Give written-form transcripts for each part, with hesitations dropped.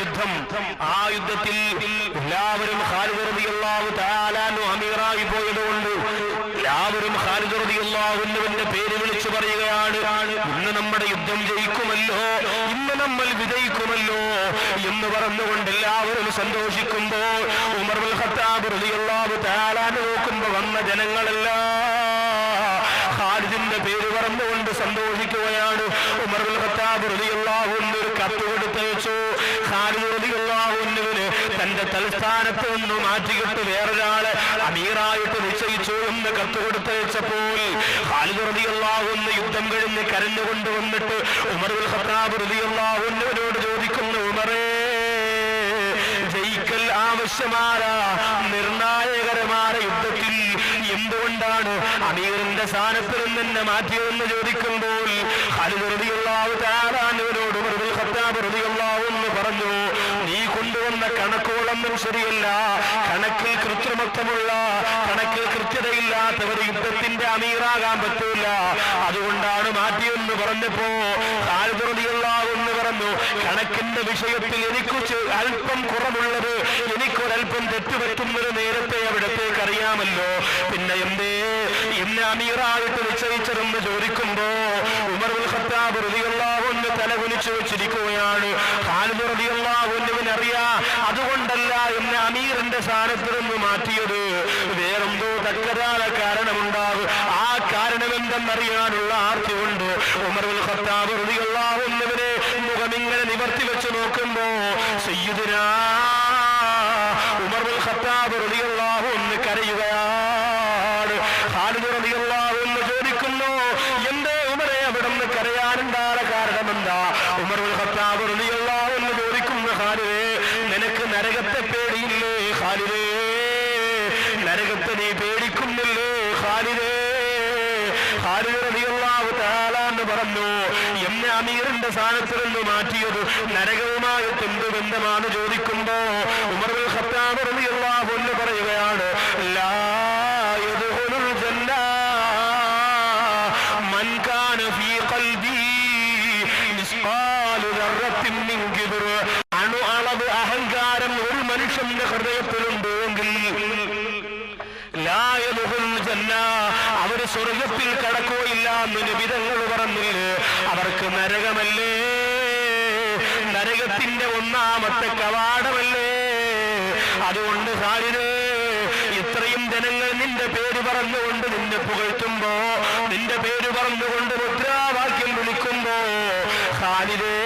യുദ്ധം. ആ യുദ്ധത്തിൽ എല്ലാവരും ഖാലിദ് റളിയല്ലാഹു തആല അൻഹു അമീറായി പോയതുകൊണ്ട് എല്ലാവരും ഖാലിദ് റളിയല്ലാഹു അൻഹുവിന്റെ പേര് വിളിച്ചു പറയുകയാണ്, ഇന്ന് നമ്മുടെ യുദ്ധം ജയിക്കുമല്ലോ, ഇന്ന് നമ്മൾ വിജയിക്കുമല്ലോ എന്ന് പറഞ്ഞുകൊണ്ട് എല്ലാവരും സന്തോഷിക്കുമ്പോൾ ഉമർ ഇബ്നുൽ ഖത്താബ് റളിയല്ലാഹു തആല അൻഹു നോക്കുമ്പോൾ വന്ന ജനങ്ങളെല്ലാം ഖാലിദിന്റെ പേര് പറഞ്ഞുകൊണ്ട് സന്തോഷിക്കുകയാണ്. ഉമർ ഇബ്നുൽ ഖത്താബ് റളിയല്ലാഹു അൻഹു ഒരു കത്ത് കൊടുത്തയച്ചു. ഖാലിദ് റളിയല്ലാഹു അൻഹുവിന് തന്റെ തലസ്ഥാനത്ത് നിന്ന് മാറ്റിയിട്ട് വേറൊരാളെ അമീറായിട്ട് നിശ്ചയിച്ചു എന്ന് കത്ത് കൊടുത്തയച്ചപ്പോൾ ഖാലിദ് റളിയല്ലാഹു അൻഹു യുദ്ധം കഴിഞ്ഞ് കരഞ്ഞുകൊണ്ട് വന്നിട്ട് ഉമർ ഇബ്നുൽ ഖത്താബ് റളിയല്ലാഹു അൻഹുവിനോട് ചോദിക്കുന്നു, ഉമറേ, ജയിക്കൽ ആവശ്യമായ നിർണായകരമായ യുദ്ധത്തിൽ എന്തുകൊണ്ടാണ് അമീറിന്റെ സ്ഥാനത്ത് നിന്ന് എന്നെ മാറ്റിയതെന്ന് ചോദിക്കുമ്പോൾ ഖാലിദ് റളിയല്ലാഹു തആല അൻഹുവിനോട് ഉമർ ഇബ്നുൽ ഖത്താബ് റളിയല്ലാഹു അൻഹു പറഞ്ഞു, നീ കൊണ്ടുവന്ന കണക്കുകളൊന്നും ശരിയല്ല, കണക്കിൽ കൃത്രിമത്വമുള്ള, കണക്കിൽ കൃത്യതയില്ലാത്തവർ യുദ്ധത്തിന്റെ അമീറാകാൻ പറ്റില്ല, അതുകൊണ്ടാണ് മാറ്റിയെന്ന് പറഞ്ഞപ്പോ ഖാലിദ് റളിയല്ലാഹു അൻഹു പറഞ്ഞു, കണക്കിന്റെ വിഷയത്തിൽ എനിക്ക് അല്പം കുറവുള്ളത്, എനിക്കൊരൽപ്പം തെറ്റുപറ്റുന്നത് നേരത്തെ അവിടത്തേക്ക് അറിയാമല്ലോ, പിന്നെ എന്തേ എന്നെ അമീറായിട്ട് നിശ്ചയിച്ചതെന്ന് ചോദിക്കുമ്പോ ഉമർ ഇബ്നുൽ ഖത്താബ് റളിയല്ലാഹു അൻഹു തല കുനിച്ചു വെച്ചിരിക്കുകയാണ്. ഖാലിദ് റളിയല്ലാഹു അൻഹുവിന് അറിയാം, അതുകൊണ്ടല്ല എന്നെ അമീറിന്റെ സ്ഥാനത്ത് നിന്ന് മാറ്റിയത്, വേറെന്തോ തക്കതായ കാരണമുണ്ടാകും. ആ കാരണം എന്തെന്നറിയാനുള്ള ആർത്തി കൊണ്ട് ഉമർ ഇബ്നുൽ ഖത്താബ് റളിയല്ലാഹു അൻഹുവിനെ മുഖമിങ്ങനെ നിവർത്തി വെച്ച് നോക്കുമ്പോ സയ്യിദുനാ ഉമർ ഇബ്നുൽ ഖത്താബ് റളിയല്ലാഹു അൻഹു കരയുകയാണ്. ഖാലിദ് റളിയല്ലാഹു അൻഹു ചോദിക്കുന്നു, എന്തേ ഉമറെ അവിടുന്ന് കരയാനുണ്ടായ കാരണമെന്താ? ഉമർ ഇബ്നുൽ ഖത്താബ് റളിയല്ലാഹു അൻഹു ചോദിക്കുന്നു, ഖാലിദേ, നിനക്ക് നരകത്തെ പേടിയില്ലേ? ഖാലിദേ, നരകത്തെ നീ പേടിക്കുന്നില്ലേ? ഖാലിദേ. ഖാലിദ് റളിയല്ലാഹു തആല എന്ന് പറഞ്ഞു, എന്നെ അമീറിന്റെ സ്ഥാനത്ത് നിന്ന് മാറ്റിയത് നരകവുമായിട്ട് എന്ത് ബന്ധമാണ് ചോദിക്കുമ്പോ ഉമർ ഇബ്നുൽ ഖത്താബ് റളിയല്ലാഹു അൻഹു പറയുകയാണ്, ലാ യദ്ഖുലുൽ ജന്ന മൻ കാന ഫീ ഖൽബി മിസ്ഖാലു ദർറത്തിൻ മിൻ കിബ്ർ. അണു അളവ് അഹങ്കാരം ഒരു മനുഷ്യന്റെ ഹൃദയത്തിലുണ്ടെങ്കിൽ ലാ യദ്ഖുലുൽ ജന്ന, അവർ സ്വർഗ്ഗത്തിൽ കടക്കുകയില്ല എന്ന് നബി തങ്ങൾ പറഞ്ഞില്ലേ? അവർക്ക് നരകമല്ലേ, നരകത്തിന്റെ ഒന്നാമത്തെ കവാടമല്ലേ? അതുകൊണ്ട് ഖാലിദേ, ഇത്രയും ജനങ്ങൾ നിന്റെ പേര് പറഞ്ഞുകൊണ്ട് നിന്നെ പുകഴ്ത്തുമ്പോ, നിന്റെ പേര് പറഞ്ഞുകൊണ്ട് മുദ്രാവാക്യം വിളിക്കുമ്പോ ഖാലിദേ,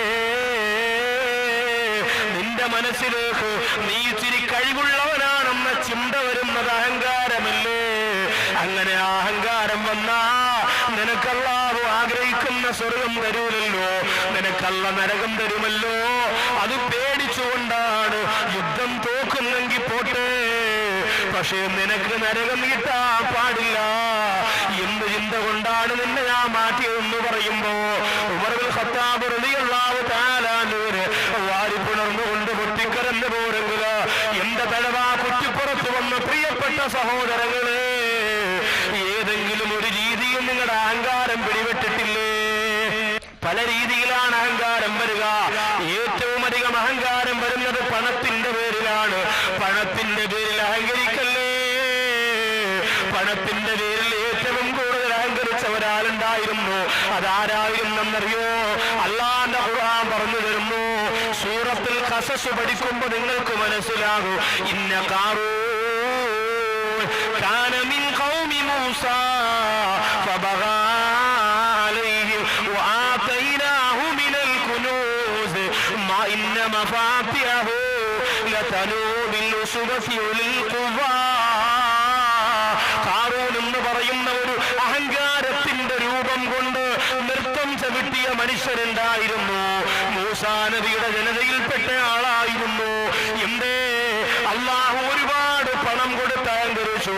നിന്റെ മനസ്സിലേക്ക് നീ ഇച്ചിരി കഴിവുള്ളവനാണെന്ന ചിന്ത വരുന്നത് അഹങ്കാരമല്ലേ? അങ്ങനെ അഹങ്കാരം വന്നാ നിനക്ക് അല്ലാഹു ആഗ്രഹിക്കുന്ന സ്വർഗം തരൂലല്ലോ, നിനക്കല്ല നരകം തരുമല്ലോ. അത് പേടിച്ചുകൊണ്ടാണ് യുദ്ധം തോക്കുന്നെങ്കിൽ പോട്ടെ, പക്ഷേ നിനക്ക് നരകം കിട്ടാൻ പാടില്ല എന്ത് ചിന്ത കൊണ്ടാണ് നിന്നെ ഞാൻ മാറ്റിയതെന്ന് പറയുമ്പോ ഉമർ ഇബ്നുൽ ഖത്താബ് റളിയല്ലാഹു തആല അൻഹു വാരിപ്പുണർന്നുകൊണ്ട് പൊട്ടിക്കരഞ്ഞു പോരെങ്കിൽ എന്റെ തലവാ കുറ്റിപ്പുറത്ത് വന്ന പ്രിയപ്പെട്ട സഹോദരങ്ങളെ, ഏതെങ്കിലും ഒരു രീതിയിൽ നിങ്ങളുടെ അഹങ്കാരം പിടിപെട്ടിട്ടില്ലേ? പല രീതിയിലാണ് അഹങ്കാരം വരിക. ഏറ്റവും അധികം അഹങ്കാരം വരുന്നത് പണത്തിന്റെ പേരിലാണ്. പണത്തിന്റെ പേരിൽ അഹങ്കരിക്കല്ലേ. പണത്തിന്റെ പേരിൽ ഏറ്റവും കൂടുതൽ അഹങ്കരിച്ച ഒരാളുണ്ടായിരുന്നു. അതാരായിരുന്നെന്നറിയോ? അല്ലാഹുവിന്റെ ഖുർആൻ പറഞ്ഞു തരുന്നു. സൂറത്തുൽ ഖസസ് പഠിക്കുമ്പോൾ നിങ്ങൾക്ക് മനസ്സിലാകും. ഇന്ന ഖാറൂൻ കാന മിൻ ഖൗമി മൂസാ ഫബഗാ അലൈഹിം വആതൈനാഹു മിനൽ കുനൂസ് മാ ഇന്ന മഫാത്തിഹു ലതനൂ ബിൽ ഉസ്ബതി ഉലിൽ ഖുവാ. ഖാറൂൻ എന്ന് പറയുന്ന ഒരു അഹങ്കാരത്തിന്റെ രൂപം കൊണ്ട് നൃത്തം ചവിട്ടിയ മനുഷ്യരുണ്ടായിരുന്നു. മൂസാ നബിയുടെ ജനതയിൽപ്പെട്ട ആളായിരുന്നു. എന്തേ? അല്ലാഹു ഒരുപാട് പണം കൊടുത്ത് അഹങ്കരിച്ചു.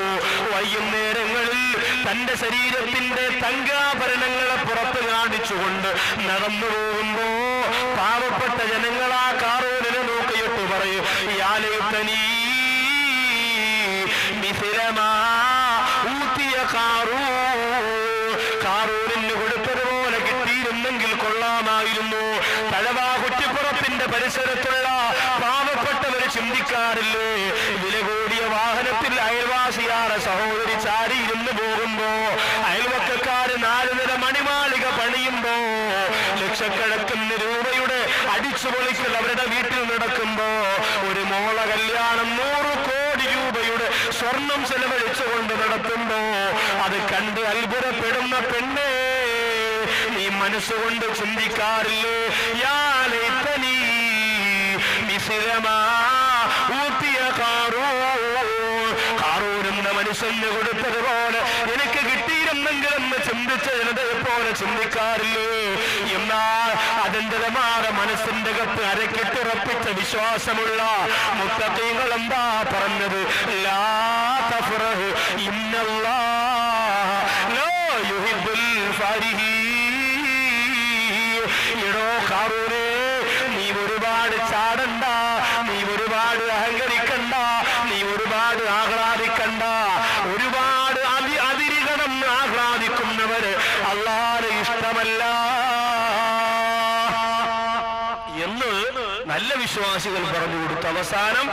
വൈകുന്നേരങ്ങളിൽ തന്റെ ശരീരത്തിന്റെ തങ്കാഭരണങ്ങളെ പുറത്ത് കാണിച്ചുകൊണ്ട് നടന്നു പോകുമ്പോ പാവപ്പെട്ട ജനങ്ങളാ ഖാറൂനിനെ നോക്കിയിട്ട് പറയും, യാ ലൈതനീ മിസ്ലമാ ഊതിയ ഖാറൂൻ. ഖാറൂനിന് കൊടുത്തതുപോലെ കിട്ടിയിരുന്നെങ്കിൽ കൊള്ളാമായിരുന്നു. തലവാ കുറ്റിപ്പുറത്തിന്റെ പരിസരത്തുള്ള ചിന്തിക്കാറില്ലേ? വില കൂടിയ വാഹനത്തിൽ അയൽവാസിയാറെ സഹോദരി ചാരി ഇരുന്ന് പോകുമ്പോ, അയൽവക്കക്കാര് 4 നില മണിമാളിക പണിയുമ്പോ, ലക്ഷക്കണക്കിന് രൂപയുടെ അടിച്ചുപൊളിക്കൽ അവരുടെ വീട്ടിൽ നടക്കുമ്പോ, ഒരു മോള കല്യാണം 100 കോടി രൂപയുടെ സ്വർണം ചെലവഴിച്ചുകൊണ്ട് നടത്തുമ്പോ, അത് കണ്ട് അത്ഭുതപ്പെടുന്ന പെണ്ണേ, നീ മനസ്സുകൊണ്ട് ചിന്തിക്കാറില്ലേ? യാ ലൈതനീ മിസ്ലമാ ഊതിയ ഖാറൂൻ മനുഷ്യന് കൊടുത്തതുപോലെ എനിക്ക് കിട്ടിയിരുന്നെങ്കിലെന്ന് ചിന്തിച്ച ജനതയെ പോലെ ചിന്തിക്കാറില്ലേ? എന്നാൽ അതെന്തരമായ മനസ്സിന്റെ കത്ത് അരക്കിട്ടുറപ്പിച്ച വിശ്വാസമുള്ള മുത്തഖീങ്ങൾ എന്താ പറഞ്ഞത്? ലാ തഫ്റഹ് ഇന്നല്ലാഹ ലാ യുഹിബ്ബുൽ ഫരിഹീൻ. എടോ ഖാറൂനേ, നീ ഒരുപാട് ചാടണ്ട, നീ ഒരുപാട് അഹങ്കരിക്കണ്ട, നീ ഒരുപാട് ആഹ്ലാദിക്കണ്ട. ഒരുപാട് അതിരികടന്ന് ആഹ്ലാദിക്കുന്നവര് അല്ലാഹുവിന് ഇഷ്ടമല്ല എന്ന് നല്ല വിശ്വാസികൾ പറഞ്ഞു കൊടുത്തു. അവസാനം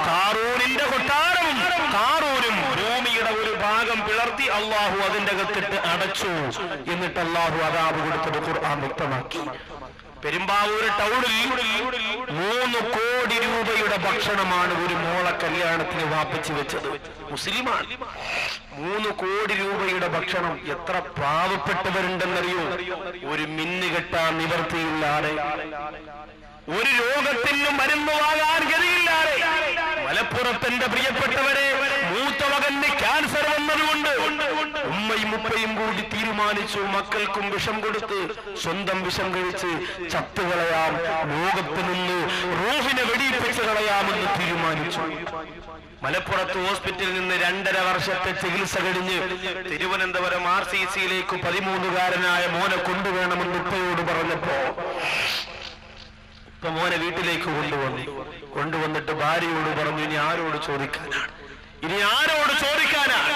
ഖാറൂനിന്റെ കൊട്ടാരവും ഖാറൂനും ഭൂമിയുടെ ഒരു ഭാഗം പിളർത്തി അള്ളാഹു അതിന്റെ അകത്തിട്ട് അടച്ചു. എന്നിട്ട് അള്ളാഹു അദാബ് കൊടുത്തത് ഖുർആൻ വ്യക്തമാക്കി. പെരുമ്പാവൂർ ടൗണിൽ 3 കോടി രൂപയുടെ ഭക്ഷണമാണ് ഒരു മോളെ കല്യാണത്തിന് വാപ്പിച്ചു വെച്ചത്. മുസ്ലിമാണ്. 3 കോടി രൂപയുടെ ഭക്ഷണം. എത്ര പാവപ്പെട്ടവരുണ്ടെന്നറിയോ? ഒരു മിന്നു കെട്ടാൻ നിവർത്തിയില്ലാതെ, ഒരു രോഗത്തിന് മരുന്ന് വാങ്ങാൻ ഗതിയില്ലാതെ, മലപ്പുറത്തിന്റെ പ്രിയപ്പെട്ടവരെ, മൂത്ത മകന് ക്യാൻസർ വന്നതുകൊണ്ട് ഉമ്മയും ഉപ്പയും കൂടി തീരുമാനിച്ചു മക്കൾക്കും വിഷം കൊടുത്ത് സ്വന്തം വിഷം കഴിച്ച് ചത്തുകളയാം, ലോകത്ത് നിന്ന് റൂഹിനെ വെടിയിപ്പിച്ച് കളയാമെന്ന് തീരുമാനിച്ചു. മലപ്പുറത്ത് ഹോസ്പിറ്റലിൽ നിന്ന് 2.5 വർഷത്തെ ചികിത്സ കഴിഞ്ഞ് തിരുവനന്തപുരം RCCയിലേക്ക് 13കാരനായ മോനെ കൊണ്ടുവേണമെന്ന് ഉപ്പയോട് പറഞ്ഞപ്പോ ഇപ്പൊ മോനെ വീട്ടിലേക്ക് കൊണ്ടുവന്നിട്ട് ഭാര്യയോട് പറഞ്ഞു, ഇനി ആരോട് ചോദിക്കാനാണ്?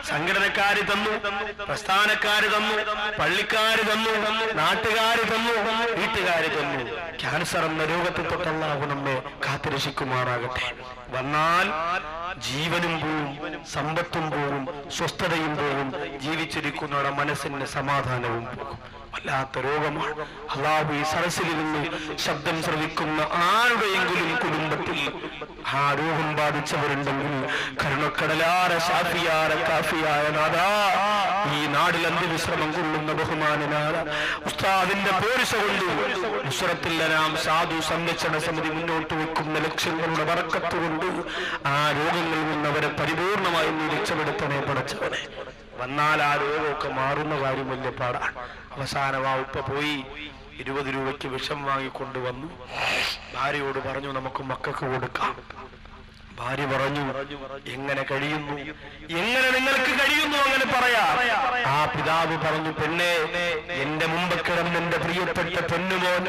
സംഘടനക്കാര് തന്നു, പ്രസ്ഥാനക്കാര് തന്നു, പള്ളിക്കാര് തന്നു, നാട്ടുകാര് തന്നു, വീട്ടുകാര് തന്നു. ക്യാൻസർ എന്ന രോഗത്തെ തൊട്ട് അല്ലാഹു നമ്മെ കാത്തുരക്ഷിക്കുമാറാകട്ടെ. വന്നാൽ ജീവനും പോവും, സമ്പത്തും പോവും, സ്വസ്ഥതയും പോവും, ജീവിച്ചിരിക്കുന്നവരുടെ മനസ്സിന് സമാധാനവും പോകും. വല്ലാത്ത രോഗമാണ്. അല്ലാഹു ഈ സരസിൽ നിന്ന് ശബ്ദം ശ്രവിക്കുന്ന ആരുടെയെങ്കിലും കുടുംബത്തിൽ ആ രോഗം ബാധിച്ചവരുണ്ടെങ്കിൽ കരുണക്കടലാര ശാഫിയാര കാഫിയായ നാദാ, ഈ നാടിൽ അന്ത്യവിശ്രമം കൊള്ളുന്ന ബഹുമാനനായ ഉസ്താദിന്റെ പോരിശ കൊണ്ട് നുസ്രത്തുൽ-അനാം സാധു സംരക്ഷണ സമിതി മുന്നോട്ട് വെക്കുന്ന ലക്ഷ്യങ്ങളുടെ ബറക്കത്ത് കൊണ്ട് ആ രോഗങ്ങളിൽ നിന്ന് അവരെ പരിപൂർണമായി നീ രക്ഷപ്പെടുത്തണേ പടച്ചവനെ. വന്നാൽ ആ രോഗമൊക്കെ മാറുന്ന കാര്യം വലിയ പാടാണ്. അവസാനം ആ ഉപ്പ പോയി 20 രൂപയ്ക്ക് വിഷം വാങ്ങിക്കൊണ്ടുവന്നു. ഭാര്യയോട് പറഞ്ഞു, നമുക്ക് മക്കൾക്ക് കൊടുക്കാം. ഭാര്യ പറഞ്ഞു, എങ്ങനെ കഴിയുന്നു, എങ്ങനെ നിങ്ങൾക്ക് കഴിയുന്നു അങ്ങനെ പറയാ? ആ പിതാവ് പറഞ്ഞു, പെണ്ണെ, എന്റെ മുമ്പ് കിടന്ന് എന്റെ പ്രിയപ്പെട്ട പൊന്നുമോൻ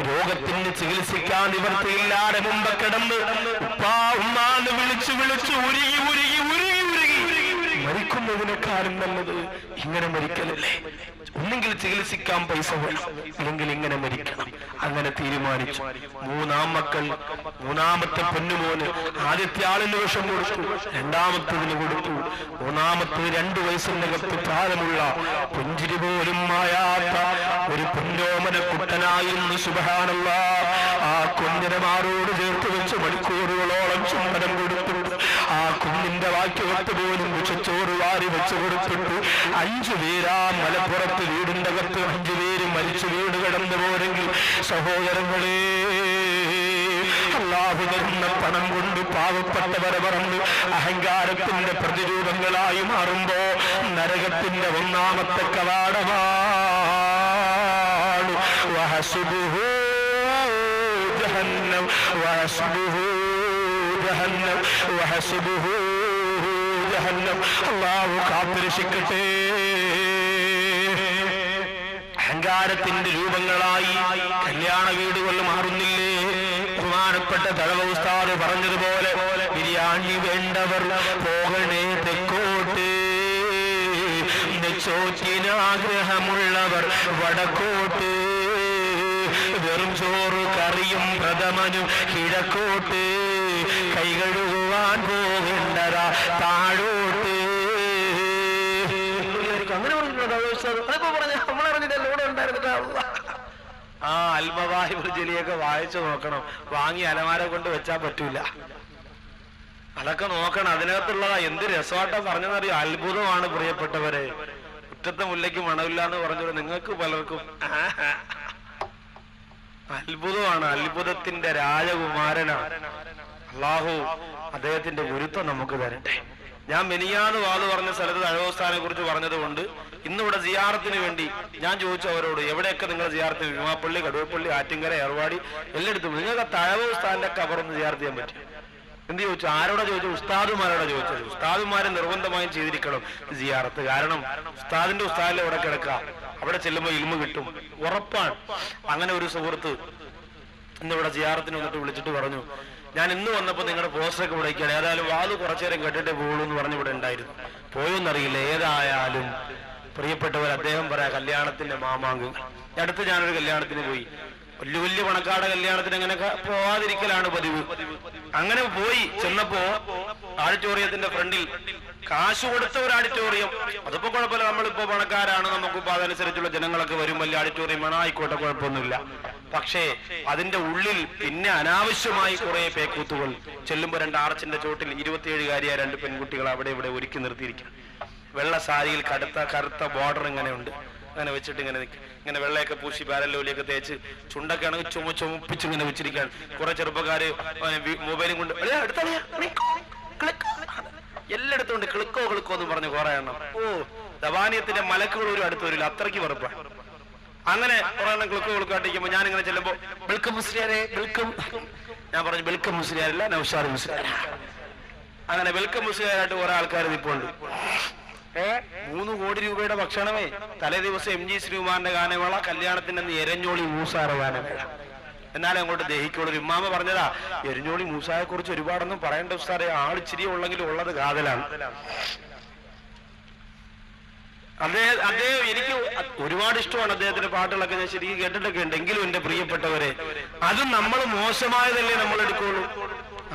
രോഗത്തിന് ചികിത്സിക്കാൻ നിവർത്തിയില്ലാതെ മുമ്പ് കിടന്ന് ഉപ്പാ ഉമ്മാന്ന് വിളിച്ചു ഉരുകി മരിക്കുന്നതിനേക്കാളും നല്ലത് ഇങ്ങനെ മരിക്കലല്ലേ. ഒന്നെങ്കിൽ ചികിത്സിക്കാൻ പൈസ വേണം, അല്ലെങ്കിൽ ഇങ്ങനെ മരിക്കണം. അങ്ങനെ തീരുമാനിച്ചു. 3 ആൺമക്കൾ. 3ാമത്തെ പൊന്നുമോന് ആദ്യത്തെ ആളിന് വിഷം കൊടുത്തു, 2ാമത്തതിന് കൊടുത്തു. 3ാമത്തത് 2 വയസ്സിനകത്ത് പ്രായമുള്ള പുഞ്ചിരി പോലും മായാത്ത ഒരു പൊന്നോമന കുട്ടനായിരുന്നു. സുബ്ഹാനല്ലാഹ്. ആ കുഞ്ഞിനെ മാറോട് ചേർത്ത് വെച്ച് മണിക്കൂറുകളോളം ചുംബനം കൊടുത്തിട്ട് ആ കുഞ്ഞിന്റെ വാക്യവത്ത് പോലും വിഷച്ചോറ് വാരി വെച്ച് കൊടുത്തിട്ട് 5 പേരാ മലപ്പുറത്ത് വീടിന്റെ അകത്ത് 5 പേര് മരിച്ചു വീട് കിടന്നു പോരെങ്കിൽ സഹോദരങ്ങളെ, അല്ലാഹു തരുന്ന പണം കൊണ്ട് പാവപ്പെട്ടവരെ മറന്ന് അഹങ്കാരത്തിന്റെ പ്രതിരൂപങ്ങളായി മാറുമ്പോ നരകത്തിന്റെ 1ാമത്തെ കവാടമാണ്. വഹസുബുഹു ജഹന്നം വഹസുബുഹു ജഹന്നം വഹസുബുഹു ജഹന്നം. അല്ലാഹു കാത്തുരക്ഷിക്കട്ടെ. അഹങ്കാരത്തിന്റെ രൂപങ്ങളായി കല്യാണ വീടുകൾ മാറുന്നില്ലേ? ബഹുമാനപ്പെട്ട തഴവ ഉസ്താദ് പറഞ്ഞതുപോലെ, ബിരിയാണി വേണ്ടവർ പോകണേ തെക്കോട്ട്, നെച്ചോറ്റിനാഗ്രഹമുള്ളവർ വടക്കോട്ട്. വെറും ചോറ് കറിയും പ്രഥമനും കിഴക്കോട്ട്, കൈ കഴുകുവാൻ പോകേണ്ടതാ താഴോട്ട്. അങ്ങനെ പറഞ്ഞിട്ട് ആ അൽമവാഹിബുൽ ജലിയൊക്കെ വായിച്ചു നോക്കണം. വാങ്ങി അലമാര കൊണ്ട് വെച്ചാൽ പറ്റൂല. അതൊക്കെ നോക്കണം. അതിനകത്തുള്ളതാ എന്ത് രസമായിട്ടാ പറഞ്ഞെന്നറിയോ? അത്ഭുതമാണ് പ്രിയപ്പെട്ടവരെ. മുറ്റത്തെ മുല്ലയ്ക്ക് മണമില്ല എന്ന് പറഞ്ഞത് നിങ്ങൾക്ക് പലർക്കും അത്ഭുതമാണ്. അത്ഭുതത്തിന്റെ രാജകുമാരനാണ് അല്ലാഹു. അദ്ദേഹത്തിന്റെ ഗുരുത്വം നമുക്ക് തരട്ടെ. ഞാൻ മെനിയാന്ന് വാത് പറഞ്ഞ സ്ഥലത്ത് തഴവസ്ഥാനെ കുറിച്ച് പറഞ്ഞതുകൊണ്ട് ഇന്നിവിടെ സിയാറത്തിന് വേണ്ടി ഞാൻ ചോദിച്ചു അവരോട്, എവിടെയൊക്കെ നിങ്ങൾ സിയാറത്തിന്, ഭീമാപ്പള്ളി, കടുവപ്പള്ളി, ആറ്റിങ്കര, ഏർവാടി എല്ലായിടത്തും നിങ്ങൾക്ക് തഴവസ്ഥാന്റെ കബറൊന്ന് സിയാറത്ത് ചെയ്യാൻ പറ്റും? എന്ത് ചോദിച്ചു? ആരോടെ ചോദിച്ചു? ഉസ്താദുമാരോടെ ചോദിച്ചത്. ഉസ്താദുമാരെ നിർബന്ധമായും ചെയ്തിരിക്കണം സിയാറത്ത്. കാരണം ഉസ്താദിന്റെ ഉസ്താദിലെ ഇവിടെ കിടക്കാം, അവിടെ ചെല്ലുമ്പോൾ ഇൽമ കിട്ടും, ഉറപ്പാണ്. അങ്ങനെ ഒരു സുഹൃത്ത് ഇന്നിവിടെ സിയാറത്തിന് വന്നിട്ട് വിളിച്ചിട്ട് പറഞ്ഞു, ഞാൻ ഇന്ന് വന്നപ്പോൾ നിങ്ങളുടെ പോസ്റ്ററൊക്കെ വിളിക്കുകയാണ്, ഏതായാലും വാത് കുറച്ചു നേരം കേട്ടിട്ടേ പോകുള്ളൂ എന്ന് പറഞ്ഞ് ഇവിടെ ഉണ്ടായിരുന്നു. പോയെന്നറിയില്ല. ഏതായാലും പ്രിയപ്പെട്ടവർ, അദ്ദേഹം പറയാ കല്യാണത്തിന്റെ മാമാങ്കം. അടുത്ത് ഞാനൊരു കല്യാണത്തിന് പോയി. വലിയ വലിയ പണക്കാരുടെ കല്യാണത്തിന് അങ്ങനെ പോവാതിരിക്കലാണ് പതിവ്. അങ്ങനെ പോയി ചെന്നപ്പോ ഓഡിറ്റോറിയത്തിന്റെ ഫ്രണ്ടിൽ കാശ് കൊടുത്ത ഒരു ഓഡിറ്റോറിയം. അതിപ്പോ കുഴപ്പമില്ല, നമ്മളിപ്പോ പണക്കാരാണ്, നമുക്കിപ്പോ അതനുസരിച്ചുള്ള ജനങ്ങളൊക്കെ വരും, വലിയ ഓഡിറ്റോറിയം വേണം, ആയിക്കോട്ടെ, കുഴപ്പമൊന്നുമില്ല. പക്ഷേ അതിന്റെ ഉള്ളിൽ പിന്നെ അനാവശ്യമായി കുറെ പേക്കൂത്തുകൾ. ചെല്ലുമ്പോ 2 ആർച്ചിന്റെ ചോട്ടിൽ 27കാരിയായ 2 പെൺകുട്ടികൾ അവിടെ ഇവിടെ ഒരുക്കി നിർത്തിയിരിക്കും. വെള്ള സാരിയിൽ കറുത്ത ബോർഡർ ഇങ്ങനെ ഉണ്ട്. അങ്ങനെ വെച്ചിട്ട് ഇങ്ങനെ വെള്ളയൊക്കെ പൂശി പാരലോലിയൊക്കെ തേച്ച് ചുണ്ടൊക്കെ ആണെങ്കിൽ ചുമപ്പിച്ച് ഇങ്ങനെ വെച്ചിരിക്കുകയാണ്. കുറെ ചെറുപ്പക്കാര് മൊബൈലും കൊണ്ട് എല്ലായിടത്തും ഉണ്ട് ക്ലിക്കോ എന്ന് പറഞ്ഞ് കുറെ എണ്ണം. ഓ, ദവാനിയത്തിന്റെ മലക്കുകൾ ഒരു അടുത്ത് വരില്ല, അത്രയ്ക്ക് വെറുപ്പാണ്. അങ്ങനെ കുറെ എണ്ണം ക്ലിക്കോ അടിക്കുമ്പോ ഞാൻ ഇങ്ങനെ ചെല്ലുമ്പോ വെൽക്കം മുസ്ലിയാരെ, വെൽക്കം. ഞാൻ പറഞ്ഞു വെൽക്കം മുസ്ലിയാരല്ല, നൗഷാദ് മുസ്ലിയാർ. അങ്ങനെ വെൽക്കം മുസ്ലിയാരായിട്ട് കുറെ ആൾക്കാർ ഇപ്പോൾ ഉണ്ട്. 3 കോടി രൂപയുടെ ഭക്ഷണമേ. തലേ ദിവസം MG ശ്രീകുമാറിന്റെ ഗാനമേള, കല്യാണത്തിന്റെ അന്ന് എരഞ്ഞോളി മൂസാറ ഗാനമേള. എന്നാലും അങ്ങോട്ട് ദഹിക്കുള്ളൂ. ഉമ്മാമ പറഞ്ഞതാ, എരഞ്ഞോളി മൂസായെ കുറിച്ച് ഒരുപാടൊന്നും പറയേണ്ട ഉസ്താറെ, ആളിച്ചിരി ഉള്ളെങ്കിലും ഉള്ളത് കാതലാണ്. അദ്ദേഹം എനിക്ക് ഒരുപാട് ഇഷ്ടമാണ് അദ്ദേഹത്തിന്റെ പാട്ടുകളൊക്കെ, ഞാൻ ശരിക്കും കേട്ടിട്ടൊക്കെ ഉണ്ട്. എങ്കിലും എന്റെ പ്രിയപ്പെട്ടവരെ, അതും നമ്മൾ മോശമായതല്ലേ നമ്മൾ എടുക്കുള്ളൂ.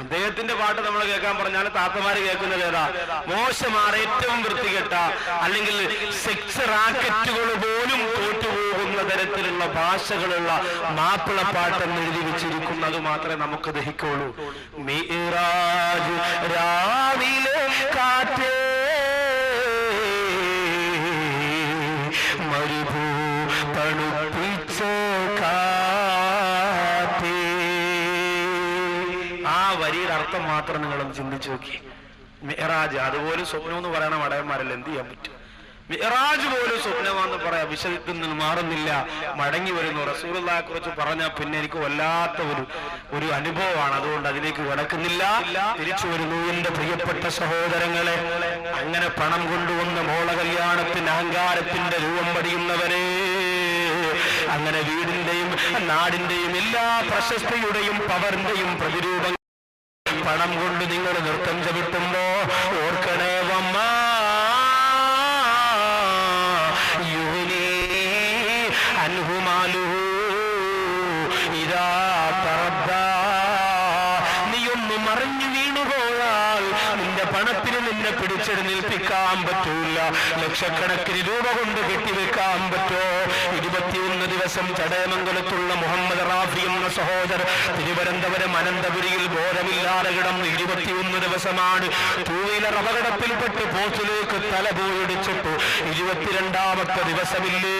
അദ്ദേഹത്തിന്റെ പാട്ട് നമ്മൾ കേൾക്കാൻ പറഞ്ഞാൽ താത്തമാര് കേൾക്കുന്നത് ഏതാ? മോശമാണ്, ഏറ്റവും വൃത്തികെട്ട, അല്ലെങ്കിൽ സെക്സ് റാക്കറ്റുകൾ പോലും തോറ്റുപോകുന്ന തരത്തിലുള്ള ഭാഷകളുള്ള മാപ്പിളപ്പാട്ടെന്ന് എഴുതി വെച്ചിരിക്കുന്നത് മാത്രമേ നമുക്ക് ദഹിക്കുള്ളൂ. മിഅ്റാജ് രാവിലെ കാറ്റേ മരുഭൂ തണുപ്പിച്ച കാറ്റേ. ആ വരിയുടെ അർത്ഥം മാത്രം നിങ്ങളൊന്ന് ചിന്തിച്ചു നോക്കി. മിഅ്റാജ്, അതുപോലും സ്വപ്നം എന്ന് പറയണ മടയന്മാരല്ല, എന്ത് ചെയ്യാൻ പറ്റും? മിഅ്റാജ് പോലും സ്വപ്നമാണെന്ന് പറയാം. വിഷയത്തിൽ നിന്ന് മാറുന്നില്ല, മടങ്ങി വരുന്നു. റസൂലുള്ളാഹിയെ കുറിച്ച് പറഞ്ഞാൽ പിന്നെ എനിക്ക് വല്ലാത്ത ഒരു അനുഭവമാണ്. അതുകൊണ്ട് അതിലേക്ക് കടക്കുന്നില്ല, തിരിച്ചു വരുന്നു. എന്റെ പ്രിയപ്പെട്ട സഹോദരങ്ങളെ, അങ്ങനെ പണം കൊണ്ടുവന്ന മോള കല്യാണത്തിന് അഹങ്കാരത്തിന്റെ രൂപം പടിയുന്നവരെ, അങ്ങനെ വീടിന്റെയും നാടിന്റെയും എല്ലാ പ്രശസ്തിയുടെയും പവറിന്റെയും പ്രതിരൂപം പണം കൊണ്ട് നിങ്ങൾ നൃത്തം ചവിട്ടുമ്പോ ഓർക്കണേ, വമ്മ യുഹ്നി അൻഹുമാലു ഇദാ തറദ്ദാ. നീയൊന്ന് മറിഞ്ഞു വീണുപോയാൽ നിന്റെ പണത്തിന് നിന്നെ പിടിച്ചെഴുന്നേൽപ്പിക്കാൻ പറ്റൂല. ലക്ഷക്കണക്കിന് രൂപ കൊണ്ട് കെട്ടിവെക്കാൻ പറ്റോ? 21 ദിവസം ചടയമംഗലത്തുള്ള മുഹമ്മദ് റാഫി എന്ന സഹോദരൻ തിരുവനന്തപുരം അനന്തപുരിയിൽ ബോധമില്ലാതെ കിടന്ന് 21 ദിവസമാണ്. 2 വീലർ അപകടത്തിൽപ്പെട്ട് പോസ്റ്റിലേക്ക് തല പോയിടിച്ചിട്ടു. 22ാമത്തെ ദിവസമില്ലേ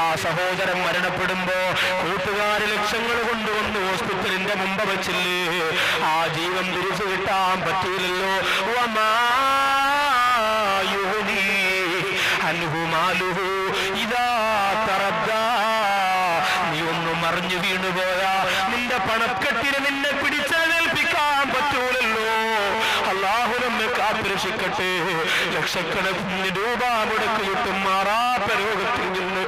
ആ സഹോദരൻ മരണപ്പെടുമ്പോ കൂട്ടുകാര് ലക്ഷങ്ങൾ കൊണ്ടുവന്ന് ഹോസ്പിറ്റലിന്റെ മുമ്പ് വെച്ചില്ലേ? ആ ജീവൻ തിരിച്ചു കിട്ടാൻ പറ്റിയില്ലല്ലോ. വമാ യുഹ്നി അൻഹു മാലുഹു ഇദാ തറദ്ദാ. നീ ഒന്ന് മറിഞ്ഞു വീണുപോയാ നിന്റെ പണക്കെട്ടിന് നിന്നെ പിടിച്ചേൽപ്പിക്കാൻ പറ്റൂലല്ലോ. അല്ലാഹു നമ്മെ കാത്തുരക്ഷിക്കട്ടെ. ലക്ഷക്കണക്കിന് രൂപ മുടക്ക് കിട്ടും മാറാത്ത രോഗത്തിൽ നിന്ന്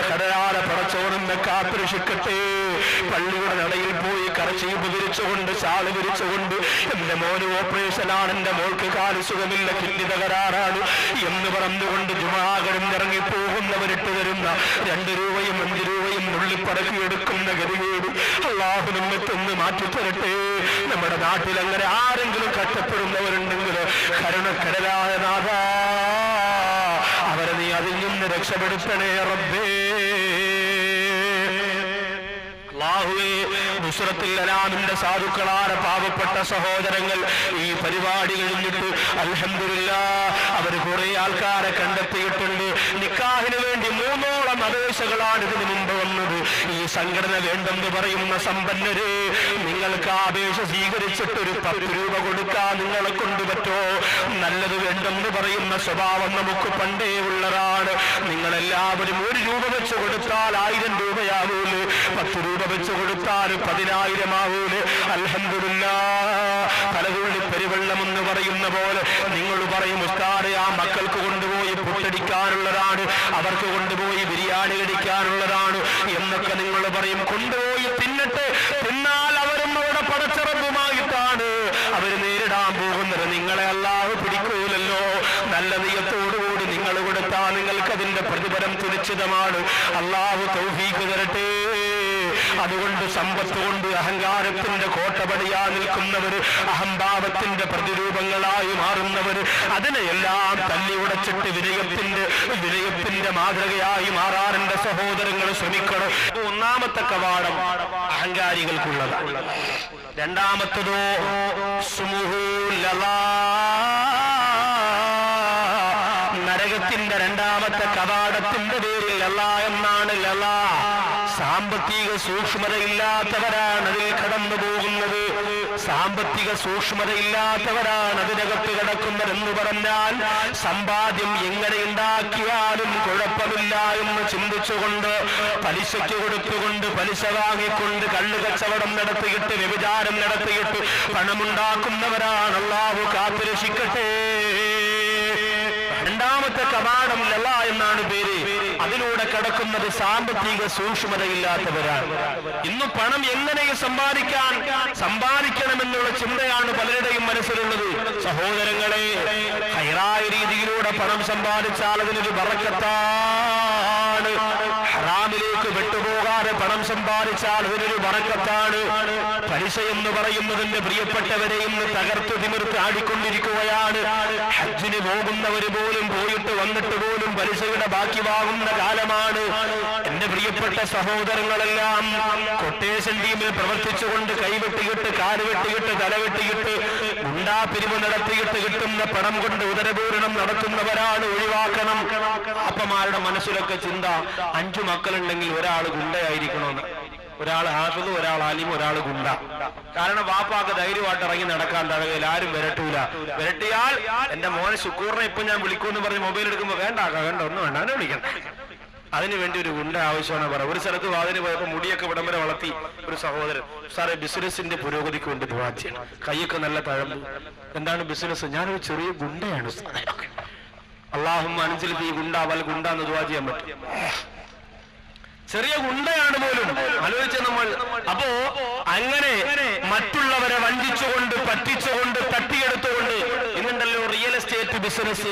കടയാളെ പടച്ചോണെന്നെ കാത്തുരക്ഷിക്കട്ടെ. പള്ളിയുടെ നടയിൽ പോയി കരച്ചീപ്പ് വിരിച്ചുകൊണ്ട് ശാള് വിരിച്ചുകൊണ്ട് എന്റെ മോന് ഓപ്പറേഷനാണ്, എന്റെ മോൾക്ക് കാല് സുഖമില്ല, കിഡ്നി തകരാറാണ് എന്ന് പറഞ്ഞുകൊണ്ട് ജുമാകളിൽ ഇറങ്ങിപ്പോകുന്നവരിട്ട് തരുന്ന 2 രൂപയും 5 രൂപയും നുള്ളിപ്പറക്കിയെടുക്കുന്ന ഗതികേട് അല്ലാഹു നമ്മെ തന്ന് മാറ്റിത്തരട്ടെ. നമ്മുടെ നാട്ടിൽ അങ്ങനെ ആരെങ്കിലും കഷ്ടപ്പെടുന്നവരുണ്ടെങ്കിൽ കരുണക്കടലായ നാഥ അവരെ നീ അതിൽ നിന്ന് രക്ഷപ്പെടുത്തണേ റബ്ബേ. അല്ലാഹുവേ, നുസ്രത്തുൽ അനാമിന്റെ സാധുക്കളായ പാവപ്പെട്ട സഹോദരങ്ങൾ ഈ പരിപാടി കഴിഞ്ഞിട്ട് അൽഹംദുലില്ലാഹ് അവര് കുറെ ആൾക്കാരെ കണ്ടെത്തിയിട്ടുണ്ട്. നിക്കാഹിന് വേണ്ടി 3ഓളം അപേക്ഷകളാണ് ഇതിനു മുമ്പ് വന്നത്. ഈ സംഘടന വേണ്ടെന്ന് പറയുന്ന സമ്പന്നര്, നിങ്ങൾക്ക് ആ അപേക്ഷ സ്വീകരിച്ചിട്ട് ഒരു 10 രൂപ കൊടുക്കാൻ നിങ്ങളെ കൊണ്ട് പറ്റോ? നല്ലത് വേണ്ടെന്ന് പറയുന്ന സ്വഭാവം നമുക്ക് പണ്ടേ ഉള്ളതാണ്. നിങ്ങളെല്ലാവരും 1 രൂപ വെച്ച് കൊടുത്താൽ 1000 രൂപയാവൂല്, 10 രൂപ വെച്ച് കൊടുത്താൽ 10,000 ആവൂല്. അൽഹംദുലില്ലാഹ് തലകുള്ളി പെരുവെള്ളം എന്ന് പറയുന്ന പോലെ നിങ്ങൾ പറയും ഉസ്താദേ ആ മക്കൾക്ക് കൊണ്ടുപോയി പുട്ടടിക്കാനുള്ളതാണ്, അവർക്ക് കൊണ്ടുപോയി ബിരിയാണി കഴിക്കാനുള്ളതാണ് എന്നൊക്കെ നിങ്ങൾ പറയും. കൊണ്ടുപോയി തിന്നിട്ട് തിന്നാൽ അവരും അവിടെ പടച്ചിറപ്പുമായിട്ടാണ് അവർ നേരിടാൻ പോകുന്നത്. നിങ്ങളെ അല്ലാഹു പിടിക്കൂലല്ലോ. നല്ല നിയത്തോടുകൂടി നിങ്ങൾ കൊടുത്താൽ നിങ്ങൾക്ക് അതിന്റെ പ്രതിഫലം സുനിശ്ചിതമാണ്. അല്ലാഹു തൗഫീഖ് തരട്ടെ. അതുകൊണ്ട് സമ്പത്ത് കൊണ്ട് അഹങ്കാരത്തിന്റെ കോട്ടപടിയാ നിൽക്കുന്നവര്, അഹംഭാവത്തിന്റെ പ്രതിരൂപങ്ങളായി മാറുന്നവര്, അതിനെയെല്ലാം തല്ലി ഉടച്ചിട്ട് വിനയത്തിന്റെ മാതൃകയായി മാറാൻ എന്റെ സഹോദരങ്ങൾ ശ്രമിക്കണം. 1ാമത്തെ കവാടം അഹങ്കാരികൾക്കുള്ളതാണ്. 2ാമത്തതോ നരകത്തിന്റെ 2ാമത്തെ കവാടത്തിന്റെ പേരിൽ ലലാ എന്നാണ്. ലലാ സാമ്പത്തിക സൂക്ഷ്മതയില്ലാത്തവരാണ് അതിൽ കടന്നു പോകുന്നത്. സാമ്പത്തിക സൂക്ഷ്മതയില്ലാത്തവരാണ് അതിനകത്ത് കിടക്കുന്നതെന്ന് പറഞ്ഞാൽ സമ്പാദ്യം എങ്ങനെ ഉണ്ടാക്കിയാലും കുഴപ്പമില്ല എന്ന് ചിന്തിച്ചുകൊണ്ട് പലിശയ്ക്ക് കൊടുത്തുകൊണ്ട് പലിശ വാങ്ങിക്കൊണ്ട് കള്ളു കച്ചവടം നടത്തിയിട്ട് വ്യഭിചാരം നടത്തിയിട്ട് പണമുണ്ടാക്കുന്നവരാണ്. അല്ലാഹു കാത്തുരക്ഷിക്കട്ടെ. 2ാമത്തെ കവാടം ലലാ എന്നാണ് പേര്. അതിലൂടെ കടക്കുന്നത് സാമ്പത്തിക സൂക്ഷ്മതയില്ലാത്തവരാണ്. ഇന്ന് പണം എങ്ങനെ സമ്പാദിക്കണമെന്നുള്ള ചിന്തയാണ് പലരുടെയും മനസ്സിലുള്ളത്. സഹോദരങ്ങളെ, ഹൈറായ രീതിയിലൂടെ പണം സമ്പാദിച്ചാൽ അതിനൊരു ബറക്കത്താണ്. ഹറാമിലേക്ക് വിട്ടുപോകാതെ പണം സമ്പാദിച്ചാൽ അതിനൊരു ബറക്കത്താണ്. പലിശ എന്ന് പറയുന്നതിന്റെ പ്രിയപ്പെട്ടവരെ ഇന്ന് തകർത്ത് തിമിർത്ത് ആടിക്കൊണ്ടിരിക്കുകയാണ്. ഹജ്ജിന് പോകുന്നവര് പോലും പോയിട്ട് വന്നിട്ട് പോലും പലിശയുടെ ബാക്കി വാങ്ങുന്ന കാലമാണ്. എന്റെ പ്രിയപ്പെട്ട സഹോദരങ്ങളെല്ലാം കൊട്ടേഷൻ ടീമിൽ പ്രവർത്തിച്ചുകൊണ്ട് കൈവെട്ടിയിട്ട് കാല് വെട്ടിയിട്ട് തല വെട്ടിയിട്ട് ഗുണ്ടാപിരിവ് നടത്തിയിട്ട് കിട്ടുന്ന പണം കൊണ്ട് ഉദരപൂരണം നടത്തുന്നവരാണ്. ഒഴിവാക്കണം. അപ്പമാരുടെ മനസ്സിലൊക്കെ ചിന്ത 5 മക്കളുണ്ടെങ്കിൽ ഒരാൾ ഗുണ്ടയായിരിക്കണമെന്ന്. ഒരാൾ ഹാഫിദ്, ഒരാൾ ആലിം, ഒരാൾ ഗുണ്ട. കാരണം വാപ്പാക്ക് ധൈര്യമായിട്ട് ഇറങ്ങി നടക്കാൻ തടകയിൽ ആരും വിരട്ടൂല. വിരട്ടിയാൽ എന്റെ മോനെ ശുക്കൂറിനെ ഇപ്പൊ ഞാൻ വിളിക്കുമെന്ന് പറഞ്ഞ് മൊബൈൽ എടുക്കുമ്പോ വേണ്ട ഒന്നും വേണ്ട അവനെ വിളിക്കണ്ട. അതിനുവേണ്ടി ഒരു ഗുണ്ട ആവശ്യമാണ് പറയാം. ഒരു സ്ഥലത്ത് വാതിന് പോയപ്പോ മുടിയൊക്കെ വിടം വരെ വളർത്തി ഒരു സഹോദരൻ, സാറേ ബിസിനസിന്റെ പുരോഗതിക്ക് വേണ്ടി ദുആ ചെയ്യണം, കൈയൊക്കെ നല്ല തഴമ്പ്. എന്താണ് ബിസിനസ്? ഞാനൊരു ചെറിയ ഗുണ്ടയാണ്. അല്ലാഹുമ്മ അൻസിൽ ഫീ ഗുണ്ട വൽ ഗുണ്ട എന്ന് ദുആ ചെയ്യാൻ പറ്റും. ചെറിയ ഗുണ്ടയാണ് പോലും. ആലോചിച്ച നമ്മൾ. അപ്പോ അങ്ങനെ മറ്റുള്ളവരെ വഞ്ചിച്ചുകൊണ്ട് പറ്റിച്ചുകൊണ്ട് തട്ടിയെടുത്തുകൊണ്ട് ഇന്നുണ്ടല്ലോ റിയൽ എസ്റ്റേറ്റ് ബിസിനസ്.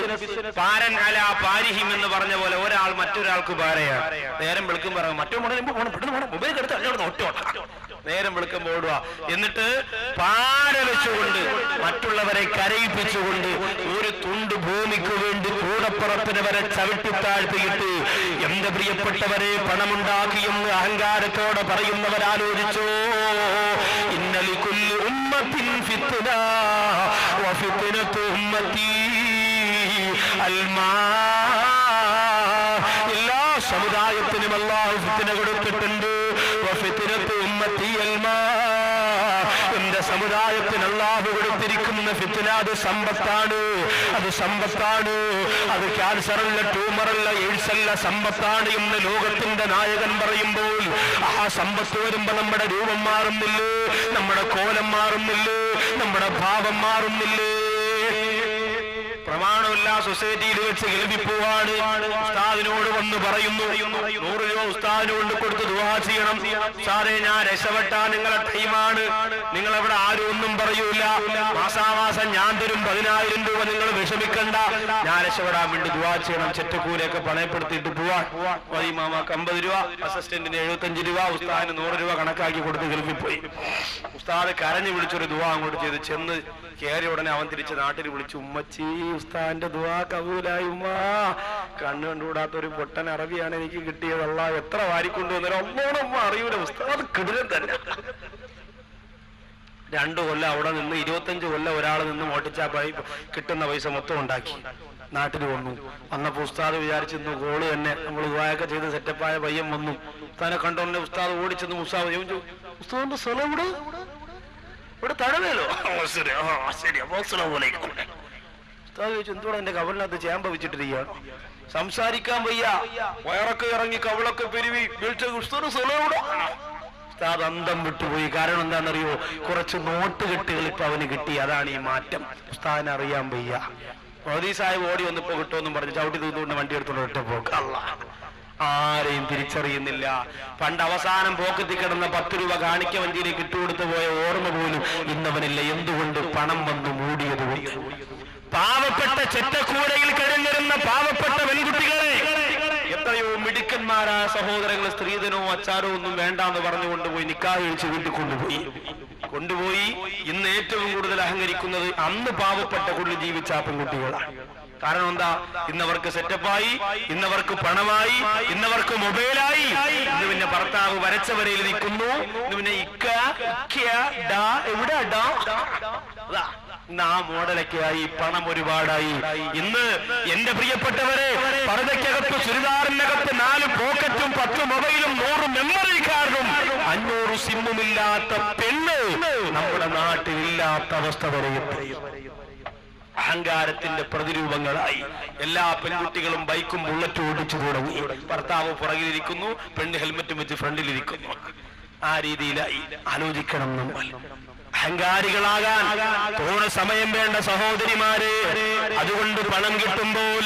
പാരൻ അല പാരിഹിം എന്ന് പറഞ്ഞ പോലെ ഒരാൾ മറ്റൊരാൾക്ക് പാരയാണ്. നേരം വെളുക്കും പറയാം മറ്റോ മൊബൈൽ എടുത്ത് അല്ലോട് ഒറ്റ നേരം വെളുക്കുമ്പോൾ ഓടുക. എന്നിട്ട് പാര വെച്ചുകൊണ്ട് മറ്റുള്ളവരെ കരയിപ്പിച്ചുകൊണ്ട് ഒരു തുണ്ട് ഭൂമിക്ക് വേണ്ടി കൂടപ്പുറപ്പിനെ വരെ ചവിട്ടിത്താഴ്ത്തിയിട്ട് എന്റെ പ്രിയപ്പെട്ടവരെ പണമുണ്ടാക്കിയെന്ന് അഹങ്കാരത്തോടെ പറയുന്നവരാലോചിച്ചോ. ഇന്നലികുല്ലി ഉമ്മത്തിൻ ഫിത്ന വഫിത്നതു ഉമ്മത്തി അൽമാ. എല്ലാ സമുദായത്തിനും അല്ലാഹു ഫിത്ന കൊടുത്തിട്ടുണ്ട്. വഫിത്നതു ഉമ്മത്തി അൽമാ. എന്റെ സമുദായത്തിന് അല്ലാഹു കൊടുത്തിരിക്കുന്ന ഫിത്ന അത് സമ്പത്താണ്. അത് സമ്പത്താണ്. അത് ക്യാൻസറല്ല, ട്യൂമറല്ല, എയ്ഡ്സ് അല്ല, സമ്പത്താണ് എന്ന് ലോകത്തിന്റെ നായകൻ പറയുമ്പോൾ ആ സമ്പത്ത് വരുമ്പോ നമ്മുടെ രൂപം മാറുന്നില്ലേ? നമ്മുടെ കോലം മാറുന്നില്ലേ? നമ്മുടെ ഭാവം മാറുന്നില്ലേ? പ്രമാണമില്ല സൊസൈറ്റിയിൽ വെച്ച് കേൾപ്പിപ്പോവാണ്. ഉസ്താദിനോട് വന്ന് പറയുന്നു 100 രൂപ ഉസ്താദിനോട് കൊടുത്ത് ദുആ ചെയ്യണം. ഉസ്താദേ ഞാൻ രക്ഷപ്പെട്ടാ നിങ്ങളെ ടൈമാണ്, നിങ്ങളെവിടെ ആരും ഒന്നും പറയൂല, മാസാമാസം ഞാൻ തരും 10,000 രൂപ, നിങ്ങൾ വിഷമിക്കണ്ട, ഞാൻ രക്ഷപ്പെടാൻ വേണ്ടി ദുആ ചെയ്യണം. ചെറ്റക്കൂലൊക്കെ പണയപ്പെടുത്തിയിട്ട് പോവാൻ. മാമാക്ക് 50 രൂപ, അസിസ്റ്റന്റിന് 75 രൂപ, ഉസ്താദിന് 100 രൂപ കണക്കാക്കി കൊടുത്ത് കേൾപ്പിപ്പോയി. ഉസ്താദ് കരഞ്ഞു വിളിച്ചൊരു ദുആ അങ്ങോട്ട് ചെയ്ത് ചെന്ന് കേറിയ ഉടനെ അവൻ തിരിച്ച് നാട്ടിൽ വിളിച്ചു, ഉമ്മച്ചി ഉസ്താദിന്റെ ദുആ കബൂലായി ഉമ്മ, കണ്ണു കണ്ടുകൂടാത്തൊരു പൊട്ടൻ അറബിയാണ് എനിക്ക് കിട്ടിയതല്ല, എത്ര വാരിക്കൊണ്ടുവന്നേരം ഒന്നോണം അറിയൂല. ഉസ്താദ് കിടിലൻ തന്നെ. 2 കൊല്ലം അവിടെ നിന്ന് 25 കൊല്ലം ഒരാൾ നിന്ന് മോട്ടിച്ചാ കിട്ടുന്ന പൈസ മൊത്തം ഉണ്ടാക്കി നാട്ടിൽ വന്നു. വന്നപ്പോ ഉസ്താദ് വിചാരിച്ചിരുന്നു ഗോള് തന്നെ നമ്മൾ ദുആയൊക്കെ ചെയ്ത് സെറ്റപ്പായ പയ്യൻ വന്നു. ഉസ്താദിനെ കണ്ടോന്നെ ഉസ്താദ് ഓടിച്ചെന്ന് മുസാദ് ചോദിച്ചു, ഉസ്താദിന്റെ സ്ഥലം ഇവിടെ തഴവേലോ? ശരി അപ്പൊ ഉസ്താദ് ചോദിച്ചു, എന്തുകൂടെ എന്റെ കവലിനകത്ത് ചേമ്പ വെച്ചിട്ടിരിക്കുകയാണ്, സംസാരിക്കാൻ വയ്യ, വയറൊക്കെ ഇറങ്ങി കവളൊക്കെ പെരുവി ഉസ്താദിന്റെ സ്ഥലം ഇവിടെ. ഉസ്താദ് അന്തം വിട്ടുപോയി. കാരണം എന്താണെന്നറിയോ? കുറച്ച് നോട്ട് കെട്ടുകൾ ഇപ്പൊ അവന് കിട്ടി, അതാണ് ഈ മാറ്റം. ഉസ്താദിനെ അറിയാൻ വയ്യ. മോദി സാഹിബ് ഓടി വന്നിപ്പോ കിട്ടുമെന്നും പറഞ്ഞു ചവിട്ടി തൂത്തുകൊണ്ട് വണ്ടി എടുത്തോണ്ട് ഒറ്റ പോക്ക്. ആരെയും തിരിച്ചറിയുന്നില്ല. പണ്ട് അവസാനം പോക്കത്തി കിടന്ന 10 രൂപ കാണിക്ക വഞ്ചിയിലേക്ക് ഇട്ടുകൊടുത്തു പോയ ഓർമ്മ പോലും ഇന്നവനില്ല. എന്തുകൊണ്ട്? പണം വന്നു മൂടിയതുകൊണ്ട്. പാവപ്പെട്ട ചെറ്റക്കൂരയിൽ കഴിഞ്ഞിരുന്ന പാവപ്പെട്ട പെൺകുട്ടികളെ എത്രയോ മിടുക്കന്മാരായ സഹോദരങ്ങൾ സ്ത്രീധനവും അച്ചാരോ ഒന്നും വേണ്ടാന്ന് പറഞ്ഞുകൊണ്ടുപോയി നിക്കാഹ് കഴിച്ച് വീട്ടിൽ കൊണ്ടുപോയി. ഇന്ന് ഏറ്റവും കൂടുതൽ അഹങ്കരിക്കുന്നത് അന്ന് പാവപ്പെട്ട കുള്ളി ജീവിച്ച പെൺകുട്ടികളാണ്. കാരണം എന്താ? ഇന്നവർക്ക് സെറ്റപ്പായി, ഇന്നവർക്ക് പണമായി, ഇന്നവർക്ക് മൊബൈലായി. ഇന്ന് പിന്നെ ഭർത്താവ് വരച്ച വരയിൽ നിൽക്കുന്നു. ഇന്ന് പിന്നെ എവിടെ ആ മോഡലൊക്കെയായി, പണം ഒരുപാടായി. ഇന്ന് എന്റെ പ്രിയപ്പെട്ടവരെ, പർദ്ദയ്ക്കകത്ത് ചുരിദാറിനകത്ത് 4 പോക്കറ്റും 10 മൊബൈലും 100 മെമ്മറി കാർഡും 500 സിമ്മുമില്ലാത്ത പെണ്ണ് നമ്മുടെ നാട്ടിലില്ലാത്ത അവസ്ഥ വരെയെത്തി. അഹങ്കാരത്തിന്റെ പ്രതിരൂപങ്ങളായി എല്ലാ പെൺകുട്ടികളും ബൈക്കും ബുള്ളറ്റും ഓടിച്ചു തുടങ്ങി. ഭർത്താവ് പുറകിലിരിക്കുന്നു, പെണ്ണ് ഹെൽമറ്റും വെച്ച് ഫ്രണ്ടിലിരിക്കുന്നു. ആ രീതിയിലായി. ആലോചിക്കണം നമ്മൾ. അഹങ്കാരികളാകാൻ തോന്നെ സമയം വേണ്ട സഹോദരിമാരെ. അതുകൊണ്ട് പണം കിട്ടുമ്പോൾ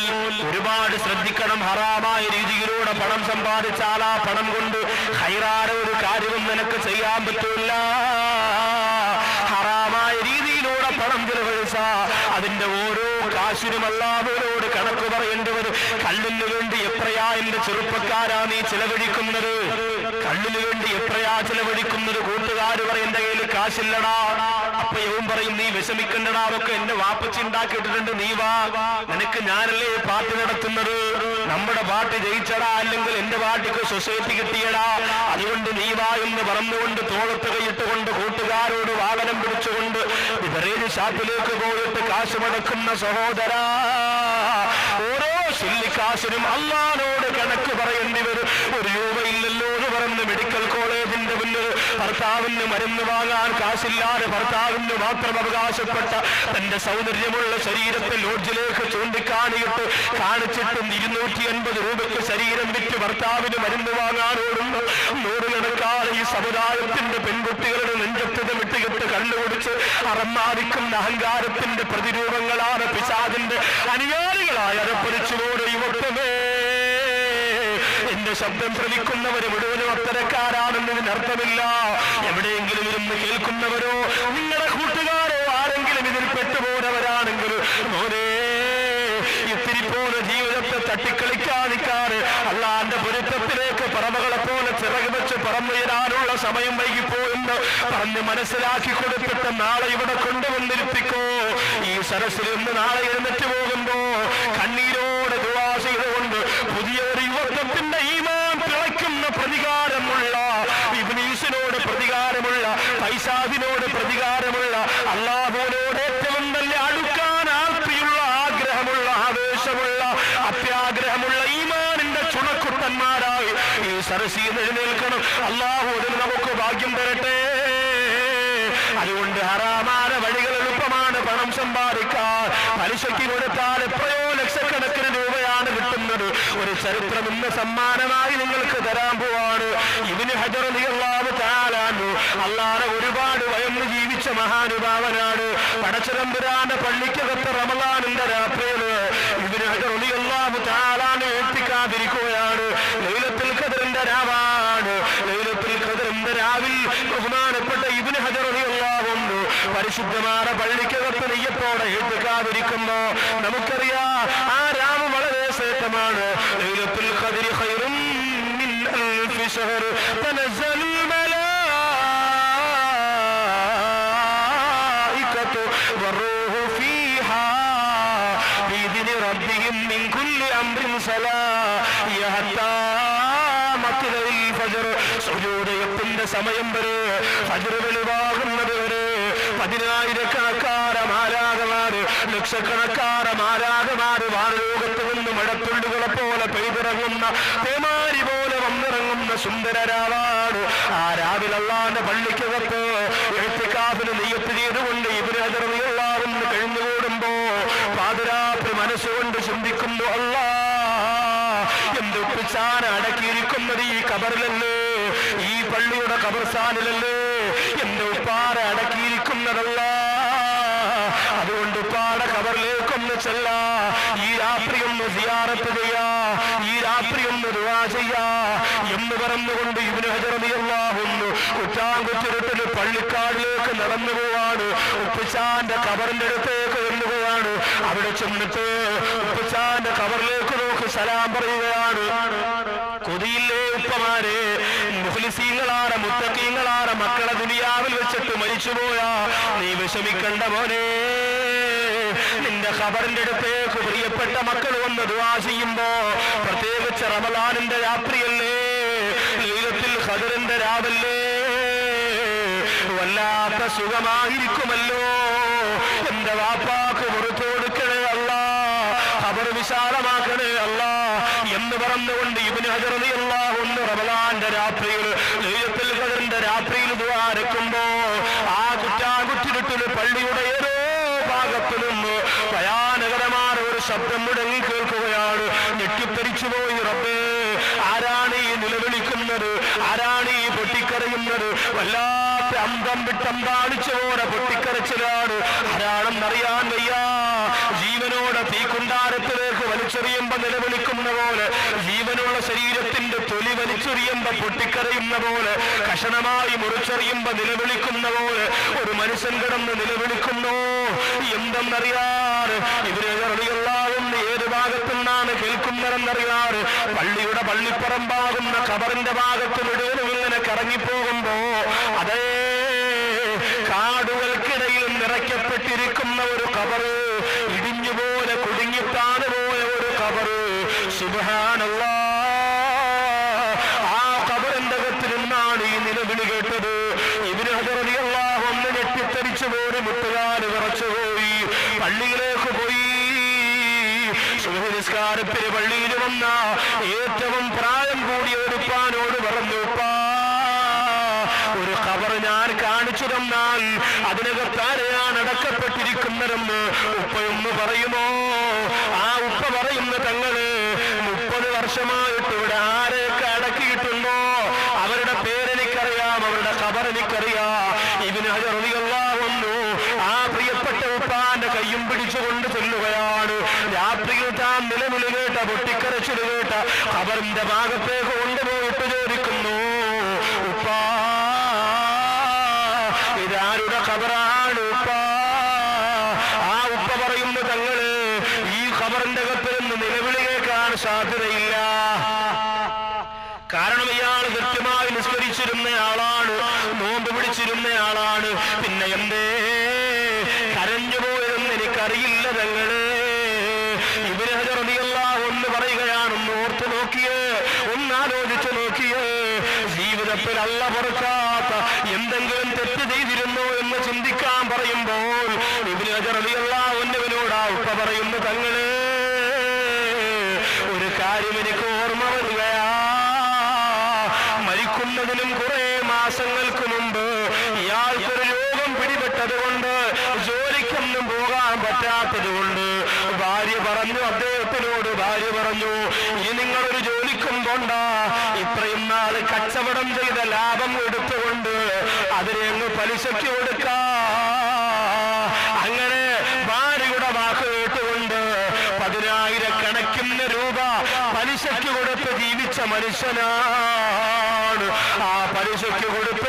ഒരുപാട് ശ്രദ്ധിക്കണം. ഹറാമായ രീതിയിലൂടെ പണം സമ്പാദിച്ചാൽ ആ പണം കൊണ്ട് ഹൈറായ ഒരു കാര്യവും നിനക്ക് ചെയ്യാൻ പറ്റില്ല. ഹറാമായ രീതിയിലൂടെ പണം ചെലവഴിച്ച അതിന്റെ ഓരോ കാശിനും അല്ലാഹുവിനോട് കണക്ക് പറയേണ്ടി വരും. കള്ളിന് വേണ്ടി എത്രയാ എന്റെ ചെറുപ്പക്കാരാ നീ ചെലവഴിക്കുന്നത്? കള്ളിന് വേണ്ടി എത്രയാ ചെലവഴിക്കുന്നത്? കൂട്ടുകാർ പറയും എന്റെ കയ്യിൽ കാശില്ലടാ. അപ്പയവും പറയും നീ വിഷമിക്കണ്ടടാ, അതൊക്കെ എന്റെ വാപ്പച്ചി ഉണ്ടാക്കിയിട്ടുണ്ട്, നീ വാ, നിനക്ക് ഞാനല്ലേ പാർട്ടി നടത്തുന്നത്, നമ്മുടെ പാർട്ടി ജയിച്ചടാ, അല്ലെങ്കിൽ എന്റെ പാർട്ടിക്ക് സൊസൈറ്റി കിട്ടിയടാ, അതുകൊണ്ട് നീ വാ എന്ന് പറഞ്ഞുകൊണ്ട് തോളത്ത് കൈയിട്ടുകൊണ്ട് കൂട്ടുകാരോട് വാഹനം പിടിച്ചുകൊണ്ട് ബിവറേജ് ഷാപ്പിലേക്ക് പോയിട്ട് കാശ് മടക്കുന്ന സഹോദരാ, ഓരോ ശില്ലിക്കാശിനും അള്ളാനോട് കണക്ക് പറയേണ്ടി വരും. 1 രൂപയില്ലല്ലോ എന്ന് പറഞ്ഞ് മെഡിക്കൽ കോളേജിന്റെ മുന്നിൽ ഭർത്താവിന് മരുന്ന് വാങ്ങാൻ കാശില്ലാതെ ഭർത്താവിന് മാത്രം അവകാശപ്പെട്ട തന്റെ സൗന്ദര്യമുള്ള ശരീരത്തെ ലോഡ്ജിലേക്ക് ചൂണ്ടിക്കാണിയിട്ട് കാണിച്ചിട്ടും 250 രൂപയ്ക്ക് ശരീരം വിറ്റ് ഭർത്താവിന് മരുന്ന് വാങ്ങാനോടും നൂറുകണക്കാണ് ഈ സമുദായത്തിന്റെ പെൺകുട്ടികളുടെ നെഞ്ചത്തത് വിട്ടുകിട്ട് കണ്ണുപിടിച്ച് അറമ്മാദിക്കുന്ന അഹങ്കാരത്തിന്റെ പ്രതിരൂപങ്ങളാണ് പിശാചിന്റെ അനുയായികളായ അരപ്പൊരിച്ചുകൂടെ യുവത്വമേ. എന്റെ ശബ്ദം ശ്രവിക്കുന്നവര് മുഴുവനും അത്തരക്കാരാണെന്നതിന് അർത്ഥമില്ല. എവിടെയെങ്കിലും ഇരുന്ന് കേൾക്കുന്നവരോ നിങ്ങളുടെ കൂട്ടുകാരോ ആരെങ്കിലും ഇതിൽ പെട്ടുപോകുന്നവരാണെങ്കിൽ മോനെ, ഇത്തിരി പോലെ ജീവിതത്തെ തട്ടിക്കളിക്കാതിക്കാറ് അള്ളാന്റെ പൊരുത്തത്തിലേക്ക് പറവകളെ പോലെ ചിറക് വെച്ച് പറന്നുയരാനുള്ള സമയം വൈകിപ്പോയെന്ന് പറഞ്ഞ് മനസ്സിലാക്കി കൊടുത്തിട്ട് നാളെ ഇവിടെ കൊണ്ടുവന്നിരിപ്പിക്കോ. ഈ സരസിൽ നിന്ന് നാളെ എഴുന്നേറ്റ് പോകുമ്പോ കണ്ണീരോടെ ദുആ ചെയ്തുകൊണ്ട് പുതിയ ഒരു യുവത്വത്തിന്റെ ഈമാൻ തിളയ്ക്കുന്ന പ്രതികാരമുള്ള ഇബ്ലീസിനോട് പ്രതികാരമുള്ള പൈശാചിനോട് പ്രതികാരമുള്ള അല്ലാഹുവിനോട് ഏറ്റവും നല്ല അടുക്കാൻ ആർത്തിയുള്ള ആഗ്രഹമുള്ള ആവേശമുള്ള അത്യാഗ്രഹമുള്ള ഈമാനിന്റെ ചുണക്കുട്ടന്മാരായി ഈ സരസിൽ എഴുന്നേൽക്കണം. അല്ലാഹു അതിന് നമുക്ക് ഭാഗ്യം തരട്ടെ. അതുകൊണ്ട് ഹറാമായ വഴികൾ എളുപ്പമാണ് പണം സമ്പാദിക്കാൻ. പലിശയ്ക്ക് കൊടുത്താൽ എത്രയോ ലക്ഷക്കണക്കിന് രൂപയാണ് കിട്ടുന്നത്. ഒരു ചരിത്രം ഇന്ന് സമ്മാനമായി നിങ്ങൾക്ക് തരാൻ പോവാണ്. ഇബ്നു ഹജർ റളിയല്ലാഹു തആല അൻഹു അല്ലാഹുവിനെ ഒരുപാട് വയന്ന് ജീവിച്ച മഹാനുഭാവനാണ്. പടച്ചതമ്പുരാന്റെ പള്ളിക്കകത്ത് റമളാനിന്റെ രാത്രിയിൽ രാവിൽ ബഹുമാനപ്പെട്ട ഇബ്നു ഹജർ റളിയല്ലാഹു അൻഹു പരിശുദ്ധമായ പള്ളിക്കകത്ത് നെയ്യത്തോടെ എഴുത്തുകാതിരിക്കുമ്പോ നമുക്കറിയാം ആ രാവ് വളരെ ശ്രേഷ്ഠമാണ്. ലൈലത്തുൽ ഖദ്രി ഖൈറും മിൻ അൽഫി ശഹർ തനസ്സലുൽ മലായികതു വറൂഹു ഫീഹാ ബിഇذن റബ്ബിഹിം മിൻ കുല്ലി അംറിൻ സലാഹ് ഹത്താ മത്ലഇൽ ഫജ്ർ. സൂര്യോദയത്തിന്റെ സമയം വരെ ഫജ്ർ വെളിവാകുന്നത് വരെ 10,000-കണക്കാര മാലാഖമാര്, ലക്ഷക്കണക്കാര മാലാഖമാര് വാനലോകത്ത് നിന്ന് മഴത്തുള്ളികളെ പോലെ പെയ്തിറങ്ങുന്ന പേമാരി പോലെ വന്നിറങ്ങുന്ന സുന്ദരരാവാണ്. ആ രാവിലെ അല്ലാഹുവിന്റെ പള്ളിക്കകത്ത് ഇഅ്തികാഫിന് നിയ്യത്ത് ചെയ്തുകൊണ്ട് ഇബ്നു ഹജർ റളിയല്ലാഹു അൻഹു കഴിഞ്ഞുകൂടുമ്പോ പാതിരാത്രി മനസ്സുകൊണ്ട് ചിന്തിക്കുന്നു, എന്റെ ഉപ്പിച്ചാന അടക്കിയിരിക്കുന്നത് ഈ കബറിലല്ലേ, ഈ പള്ളിയുടെ കബർസ്ഥാനിലല്ലേ എന്റെ ഉപ്പാറ അടക്കിയിരിക്കുന്നതല്ല. അതുകൊണ്ട് ഉപ്പാടെ കബറിലേക്കൊന്ന് ചെല്ല, ഈ രാത്രി ഒന്ന് സിയാറത്ത് ചെയ്യാ, ഈ രാത്രി ഒന്ന് ദുആ ചെയ്യാ എന്ന് പറഞ്ഞുകൊണ്ട് ഇബ്നു ഹജർ റളിയല്ലാഹു അൻഹു കുറ്റാങ്കുറ്റിരുട്ടിൽ പള്ളിക്കാടിലേക്ക് നടന്നു പോവാണ്. ഉപ്പിച്ചാന്റെ കബറിന്റെ അടുത്തേക്ക് ചെല്ലുകയാണ്. അവിടെ ചെന്നിട്ട് ഉപ്പിച്ചാന്റെ കബറിലേക്ക് നോക്കി സലാം പറയുകയാണ്. കൊതിയില്ലേ ഉപ്പമാരെ, മുഖ്ലിസീങ്ങളാണ്, മുത്തഖീങ്ങളാണ് മക്കളെ ദുനിയാവിൽ വെച്ചിട്ട് മരിച്ചുപോയാ നീ വിഷമിക്കണ്ട മോനെ. നിന്റെ ഖബറിന്റെ അടുത്തേക്ക് പ്രിയപ്പെട്ട മക്കൾ വന്ന് ദുആ ചെയ്യുമ്പോ, പ്രത്യേകിച്ച് റമളാനിന്റെ രാത്രിയല്ലേ, ലൈലത്തുൽ ഖദ്റിന്റെ രാവല്ലേ, വല്ലാത്ത സുഖമായിരിക്കുമല്ലോ. എന്റെ വാപ്പാക്ക് പുറത്തു കൊടുക്കണേ അല്ലാ, ഖബർ വിശാലമാക്കണേ അല്ലാ എന്ന് പറഞ്ഞുകൊണ്ട് ഇബ്നു ഹജർ റളിയല്ലാഹു അൻഹു റമളാന്റെ രാത്രിയിൽ, ലൈലത്തുൽ ഖദ്റിന്റെ രാത്രിയിൽ ദുആ അരക്കുമ്പോ ആ കുറ്റാകുറ്റിരുട്ടിൽ പള്ളിയുടെ ഏതോ ഭാഗത്തു നിന്ന് ഭയാനകരമായ ഒരു ശബ്ദം മുടങ്ങി കേൾക്കുകയാണ്. ഞെട്ടിത്തരിച്ചുപോയി, റബ്ബേ ആരാണ് ഈ നിലവിളിക്കുന്നത്, ആരാണ് ഈ പൊട്ടിക്കരയുന്നത്? വല്ലാത്ത അന്തം വിട്ടമ്പാടിച്ചോടെ പൊട്ടിക്കരച്ചിലാണ്. ആരാണെന്നറിയാൻ വയ്യ. ജീവനോടെ തീക്കുണ്ടാരത്തിലേക്ക് വലിച്ചെറിയുമ്പോ നിലവിളിക്കുന്ന പോലെ, ജീവനുള്ള ശരീരത്തിന്റെ തൊലി വലിച്ചെറിയുമ്പോ പൊട്ടിക്കരയുന്ന പോലെ, കഷണമായി മുറിച്ചെറിയുമ്പോ നിലവിളിക്കുന്ന പോലെ ഒരു മനുഷ്യൻ കിടന്ന് നിലവിളിക്കുന്നു. എന്തെന്നറിയാറ് ഇബ്നു ഹജർ റളിയല്ലാഹു അൻഹു ഏത് ഭാഗത്തു നിന്നാണ് കേൾക്കുന്നതെന്നറിയാറ്. പള്ളിയുടെ പള്ളിപ്പറമ്പാകുന്ന ഖബറിന്റെ ഭാഗത്തുമിടയിൽ ഇങ്ങനെ കറങ്ങിപ്പോകുമ്പോ അതേ കാടുകൾക്കിടയിൽ നിറയ്ക്കപ്പെട്ടിരിക്കുന്ന ഒരു ഖബറ്, ഇടിഞ്ഞുപോലെ കുടുങ്ങിത്താണ് പോയ ഒരു ഖബറ്. സുബ്ഹാനല്ലാഹ്, ആ ഖബറിന്റെ അകത്ത് നിന്നാണ് ഈ നിലവിളി കേട്ടത്. ഇബ്നു ഹജർ റളിയല്ലാഹു അൻഹു ഞെട്ടിത്തരിച്ചു പോയി, മുട്ടുകാല് വിറച്ചുപോയി, പള്ളിയിലേക്ക് പോയി. സുബ്ഹി നിസ്കാരത്തിന് പള്ളിയിൽ വന്ന ഏറ്റവും പ്രായം കൂടിയ ഒരു ഉപ്പാനോട് പറഞ്ഞു, ഉപ്പാ ഒരു ഖബർ ഞാൻ കാണിച്ചു തന്നാൽ അതിനകത്ത് ആരെയാണ് അടക്കപ്പെട്ടിരിക്കുന്നതെന്ന് ഉപ്പയൊന്ന് പറയുമോ? ആ ഉപ്പ പറയുന്ന തങ്ങള് 30 വർഷമായിട്ട് ഇവിടെ ആരെയൊക്കെ അടക്കിയിട്ടുണ്ടോ അവരുടെ പേരെനിക്കറിയാം, അവരുടെ ഖബർ എനിക്കറിയാം. ഇബ്നു ഹജർ റളിയല്ലാഹു അൻഹു ആ പ്രിയപ്പെട്ട ഉപ്പാന്റെ കയ്യും പിടിച്ചുകൊണ്ട് ചെല്ലുകയാണ്. രാത്രിയിൽ താൻ നിലവിളി കേട്ട, പൊട്ടിക്കരച്ചിൽ കേട്ട ഖബറിന്റെ ഭാഗത്തേക്ക് കൊണ്ടുപോയിട്ട് ചോദിക്കുന്നു, ഉപ്പാ ഇതാരുടെ ഖബറാണ് ഉപ്പാ? ആ ഉപ്പ പറയുന്നു, തങ്ങള് ഈ ഖബറിന്റെ അകത്ത് നിന്ന് നിലവിളി കേൾക്കാൻ സാധ്യതയില്ല. കാരണം ഇയാൾ കൃത്യമായി നിസ്കരിച്ചിരുന്ന ആളാണ്, നോമ്പ് പിടിച്ചിരുന്ന ആളാണ്. പിന്നെ എന്തേ കരഞ്ഞുപോയതെന്ന് എനിക്കറിയില്ല തങ്ങള്. ഇബ്നു ഹജർ റളിയല്ലാഹു അൻഹു പറയുകയാണ്, ഒന്ന് ഓർത്തു നോക്കിയേ, ഒന്ന് ആലോചിച്ചു നോക്കിയേ, ജീവിതത്തിൽ അല്ല പൊറുക്കാത്ത എന്തെങ്കിലും തെറ്റ് ചെയ്തിരുന്നോ എന്ന് ചിന്തിക്കാൻ പറയുമ്പോൾ ഇബ്നു ഹജർ റളിയല്ലാഹു അൻഹുവിനോട് ആ ഉപ്പ പറയുന്നു, തങ്ങള് ഒരു കാര്യം എനിക്ക് ഓർമ്മ വരികയാ. മരിക്കുന്നതിനും കുറെ മാസങ്ങൾക്ക് മുമ്പ് ഇയാൾക്കൊരു രോഗം പിടിപെട്ടത് കൊണ്ട്, ജോലിക്കൊന്നും പോകാൻ പറ്റാത്തത് കൊണ്ട് ഭാര്യ പറഞ്ഞു, അദ്ദേഹത്തിനോട് ഭാര്യ പറഞ്ഞു, ഇനി നിങ്ങളൊരു ജോലിക്കും പോണ്ട, ഇത്രയും നാള് കച്ചവടം ചെയ്ത ലാഭം എടുത്തുകൊണ്ട് അതിനെ അങ്ങ് പലിശയ്ക്ക് കൊടുക്കാ. അങ്ങനെ ഭാര്യയുടെ വാക്ക് കേട്ടുകൊണ്ട് 10,000-കണക്കിന് രൂപ പലിശയ്ക്ക് കൊടുത്ത് ജീവിച്ച മനുഷ്യനാണ്. ആ പലിശയ്ക്ക് കൊടുത്ത്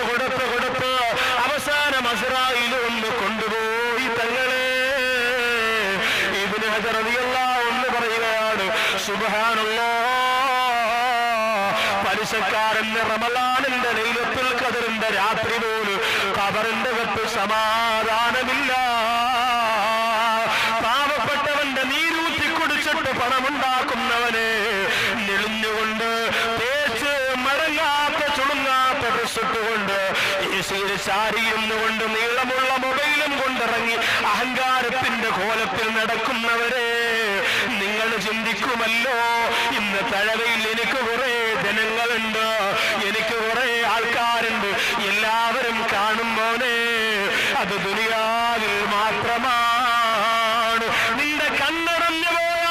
ഖദീജ റളിയല്ലാഹു അൻഹ പറയുകയാണ്, സുബ്ഹാനല്ലാഹ്, പലിശക്കാരന് റമളാനിന്റെ ലൈലത്തുൽ ഖദറിന്റെ രാത്രി പോലും ഖബറിന്റെ അകത്ത് സമാധാനമില്ല. പാവപ്പെട്ടവന്റെ നീരൂറ്റി കുടിച്ചിട്ട് പണമുണ്ടാക്കുന്നവന് നെളിഞ്ഞുകൊണ്ട് തേച്ച് മടങ്ങാത്ത ചുളുങ്ങാത്ത ഡ്രസ്സിട്ടുകൊണ്ട് ഈശയിൽ ചാരിയിരുന്നുകൊണ്ട് നീളമുള്ള മൊബൈലും കൊണ്ടിറങ്ങി അഹങ്കാരത്തിന്റെ കോലത്തിൽ നടക്കുന്നവരെ നിങ്ങൾ ചിന്തിക്കുമല്ലോ, ഇന്ന് തഴവയിൽ എനിക്ക് കുറെ ജനങ്ങളുണ്ട്, എനിക്ക് കുറെ ആൾക്കാരുണ്ട്, എല്ലാവരും കാണുമ്പോനെ അത് ദുനിയാവിൽ മാത്രമാണ്. നിന്റെ കണ്ണടഞ്ഞു പോയ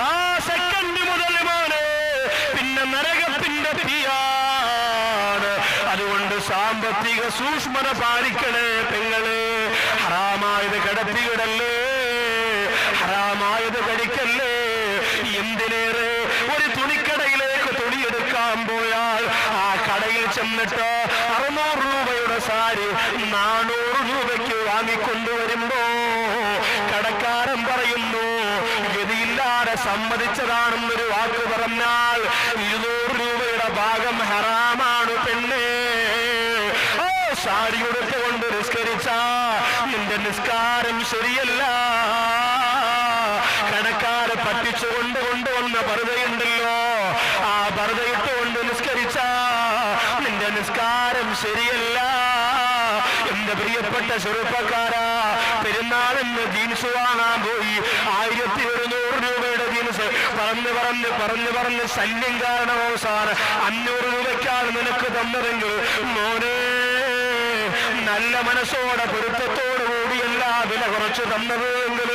ആ സെക്കൻഡ് മുതൽ മോനെ പിന്നെ നരകത്തിന്റെ തീയാണ്. അതുകൊണ്ട് സാമ്പത്തിക സൂക്ഷ്മത പാലിക്കണേ പെങ്ങളെ. ഹറാമായത് കടത്തിയിടല്ലേ, ഹറാമായത് കഴിക്കല്ലേ. എന്തിനേറെ ഒരു തുണിക്കടയിലേക്ക് തുണിയെടുക്കാൻ പോയാൽ ആ കടയിൽ ചെന്നിട്ട് 600 രൂപയുടെ സാരി 400 രൂപയ്ക്ക് വാങ്ങിക്കൊണ്ടുവരുമ്പോ കടക്കാരൻ പറയുന്നു, ഗതിയില്ലാതെ സമ്മതിച്ചതാണെന്നൊരു വാക്ക് പറഞ്ഞാൽ 200 രൂപയുടെ ഭാഗം ഹറാമാണ് പെണ്ണേ. സാരി ഉടുത്തുകൊണ്ട് നിസ്കരിച്ച നിന്റെ നിസ്കാരം ശരിയല്ല. കടക്കാരെ പറ്റിച്ചുകൊണ്ട് കൊണ്ടുവന്ന പർദ്ദയുണ്ടല്ലോ, ആ പർദ്ദയിട്ടുകൊണ്ട് നിസ്കരിച്ച നിന്റെ നിസ്കാരം ശരിയല്ല. എന്റെ പ്രിയപ്പെട്ട ചെറുപ്പക്കാരാ, പെരുന്നാളിന് ജീൻസ് വാങ്ങാൻ പോയി 1100 രൂപയുടെ ജീൻസ് പറഞ്ഞ് ശല്യം കാരണവസാനം 500 രൂപയ്ക്കാണ് നിനക്ക് തന്നതെങ്കിൽ മോനെ, നല്ല മനസ്സോടെ പൊരുത്തത്തോടു കൂടിയല്ല വില കുറച്ച് തന്നതെങ്കിൽ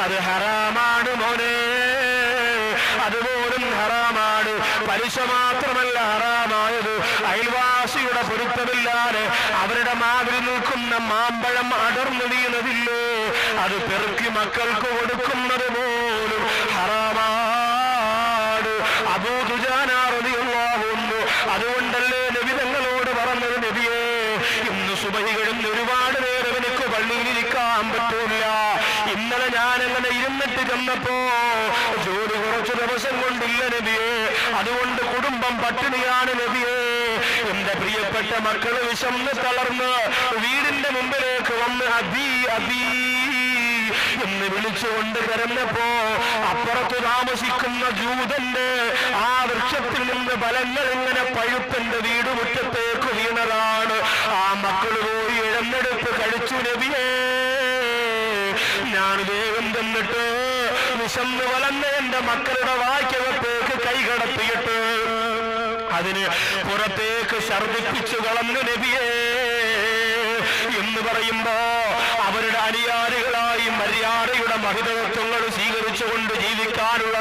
അത് ഹറാമാണ് മോനെ, അതുപോലും ഹറാമാണ്. പലിശ മാത്രമല്ല ഹറാമായത്, അയൽവാസിയുടെ പൊരുത്തമില്ലാതെ അവരുടെ മാവിൽ നിൽക്കുന്ന മാമ്പഴം അടർന്നു വീണതില്ലേ, അത് പെറുക്കി മക്കൾക്ക് കൊടുക്കുന്നത് പോലും ഹറാമാണ്. അബൂ ദുജാന റളിയല്ലാഹു അൻഹു അതുകൊണ്ടല്ലേ നബി തങ്ങളോട് പറഞ്ഞത്, നബിയേ, ഇന്ന് സുബഹി കഴിഞ്ഞ് ഒരുപാട് നേരം എനിക്ക് പള്ളിയിലിരിക്കാൻ പറ്റൂല. ഇന്നലെ ഞാനങ്ങനെ ഇരുന്നിട്ട് ചെന്നപ്പോ ജോലി കുറച്ചു ദിവസം കൊണ്ടില്ല നബിയേ, അതുകൊണ്ട് കുടുംബം പട്ടിണിയാണ് നബിയേ. എന്റെ പ്രിയപ്പെട്ട മക്കള് വിശന്ന് തളർന്ന് വീടിന്റെ മുമ്പിലേക്ക് വന്ന് അബീ അബീ എന്ന് വിളിച്ചുകൊണ്ട് കരഞ്ഞപ്പോ അപ്പുറത്ത് താമസിക്കുന്ന ജൂതന്റെ ആ വൃക്ഷത്തിൽ നിന്ന് ഫലങ്ങൾ ഇങ്ങനെ പഴുപ്പന്റെ വീട് മുറ്റത്തേക്ക് വീണതാണ്. ആ മക്കള് പോയി ഇഴന്നെടുത്ത് കഴിച്ചു നബിയേ. ഞാൻ വേഗം തന്നിട്ട് വിശന്ന് വലന്ന എന്റെ മക്കളുടെ വായ്ക്കകത്തേക്ക് കൈ കടത്തിയിട്ട് അതിന് പുറത്തേക്ക് ഛർദിപ്പിച്ചു കളഞ്ഞു നബിയേ എന്ന് പറയുമ്പോ അവരുടെ അനുയായികളായി മര്യാദയുടെ മഹിതത്വങ്ങൾ സ്വീകരിച്ചുകൊണ്ട് ജീവിക്കാനുള്ള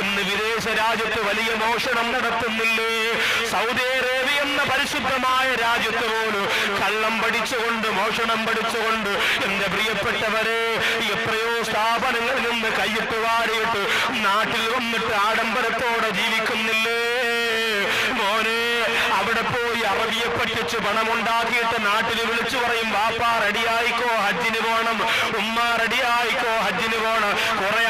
ഇന്ന് വിദേശ രാജ്യത്ത് വലിയ മോഷണം നടത്തുന്നില്ലേ? സൗദി അറേബ്യ എന്ന പരിശുദ്ധമായ രാജ്യത്ത് പോലും കള്ളം പഠിച്ചുകൊണ്ട് മോഷണം പഠിച്ചുകൊണ്ട് എന്റെ പ്രിയപ്പെട്ടവരെ എത്രയോ സ്ഥാപനങ്ങളിൽ നിന്ന് കൈയിട്ട് വാരിയിട്ട് നാട്ടിൽ വന്നിട്ട് ആഡംബരത്തോടെ ജീവിക്കുന്നില്ലേ മോനെ? അവിടെ പോയി അറബിയെ പറ്റിച്ച് പണമുണ്ടാക്കിയിട്ട് നാട്ടിൽ വിളിച്ചു പറയും, വാപ്പാ റെഡിയായിക്കോ ഹജ്ജിന് പോണം, ഉമ്മ റെഡിയായിക്കോ ഹജ്ജിന് പോണം. കുറെ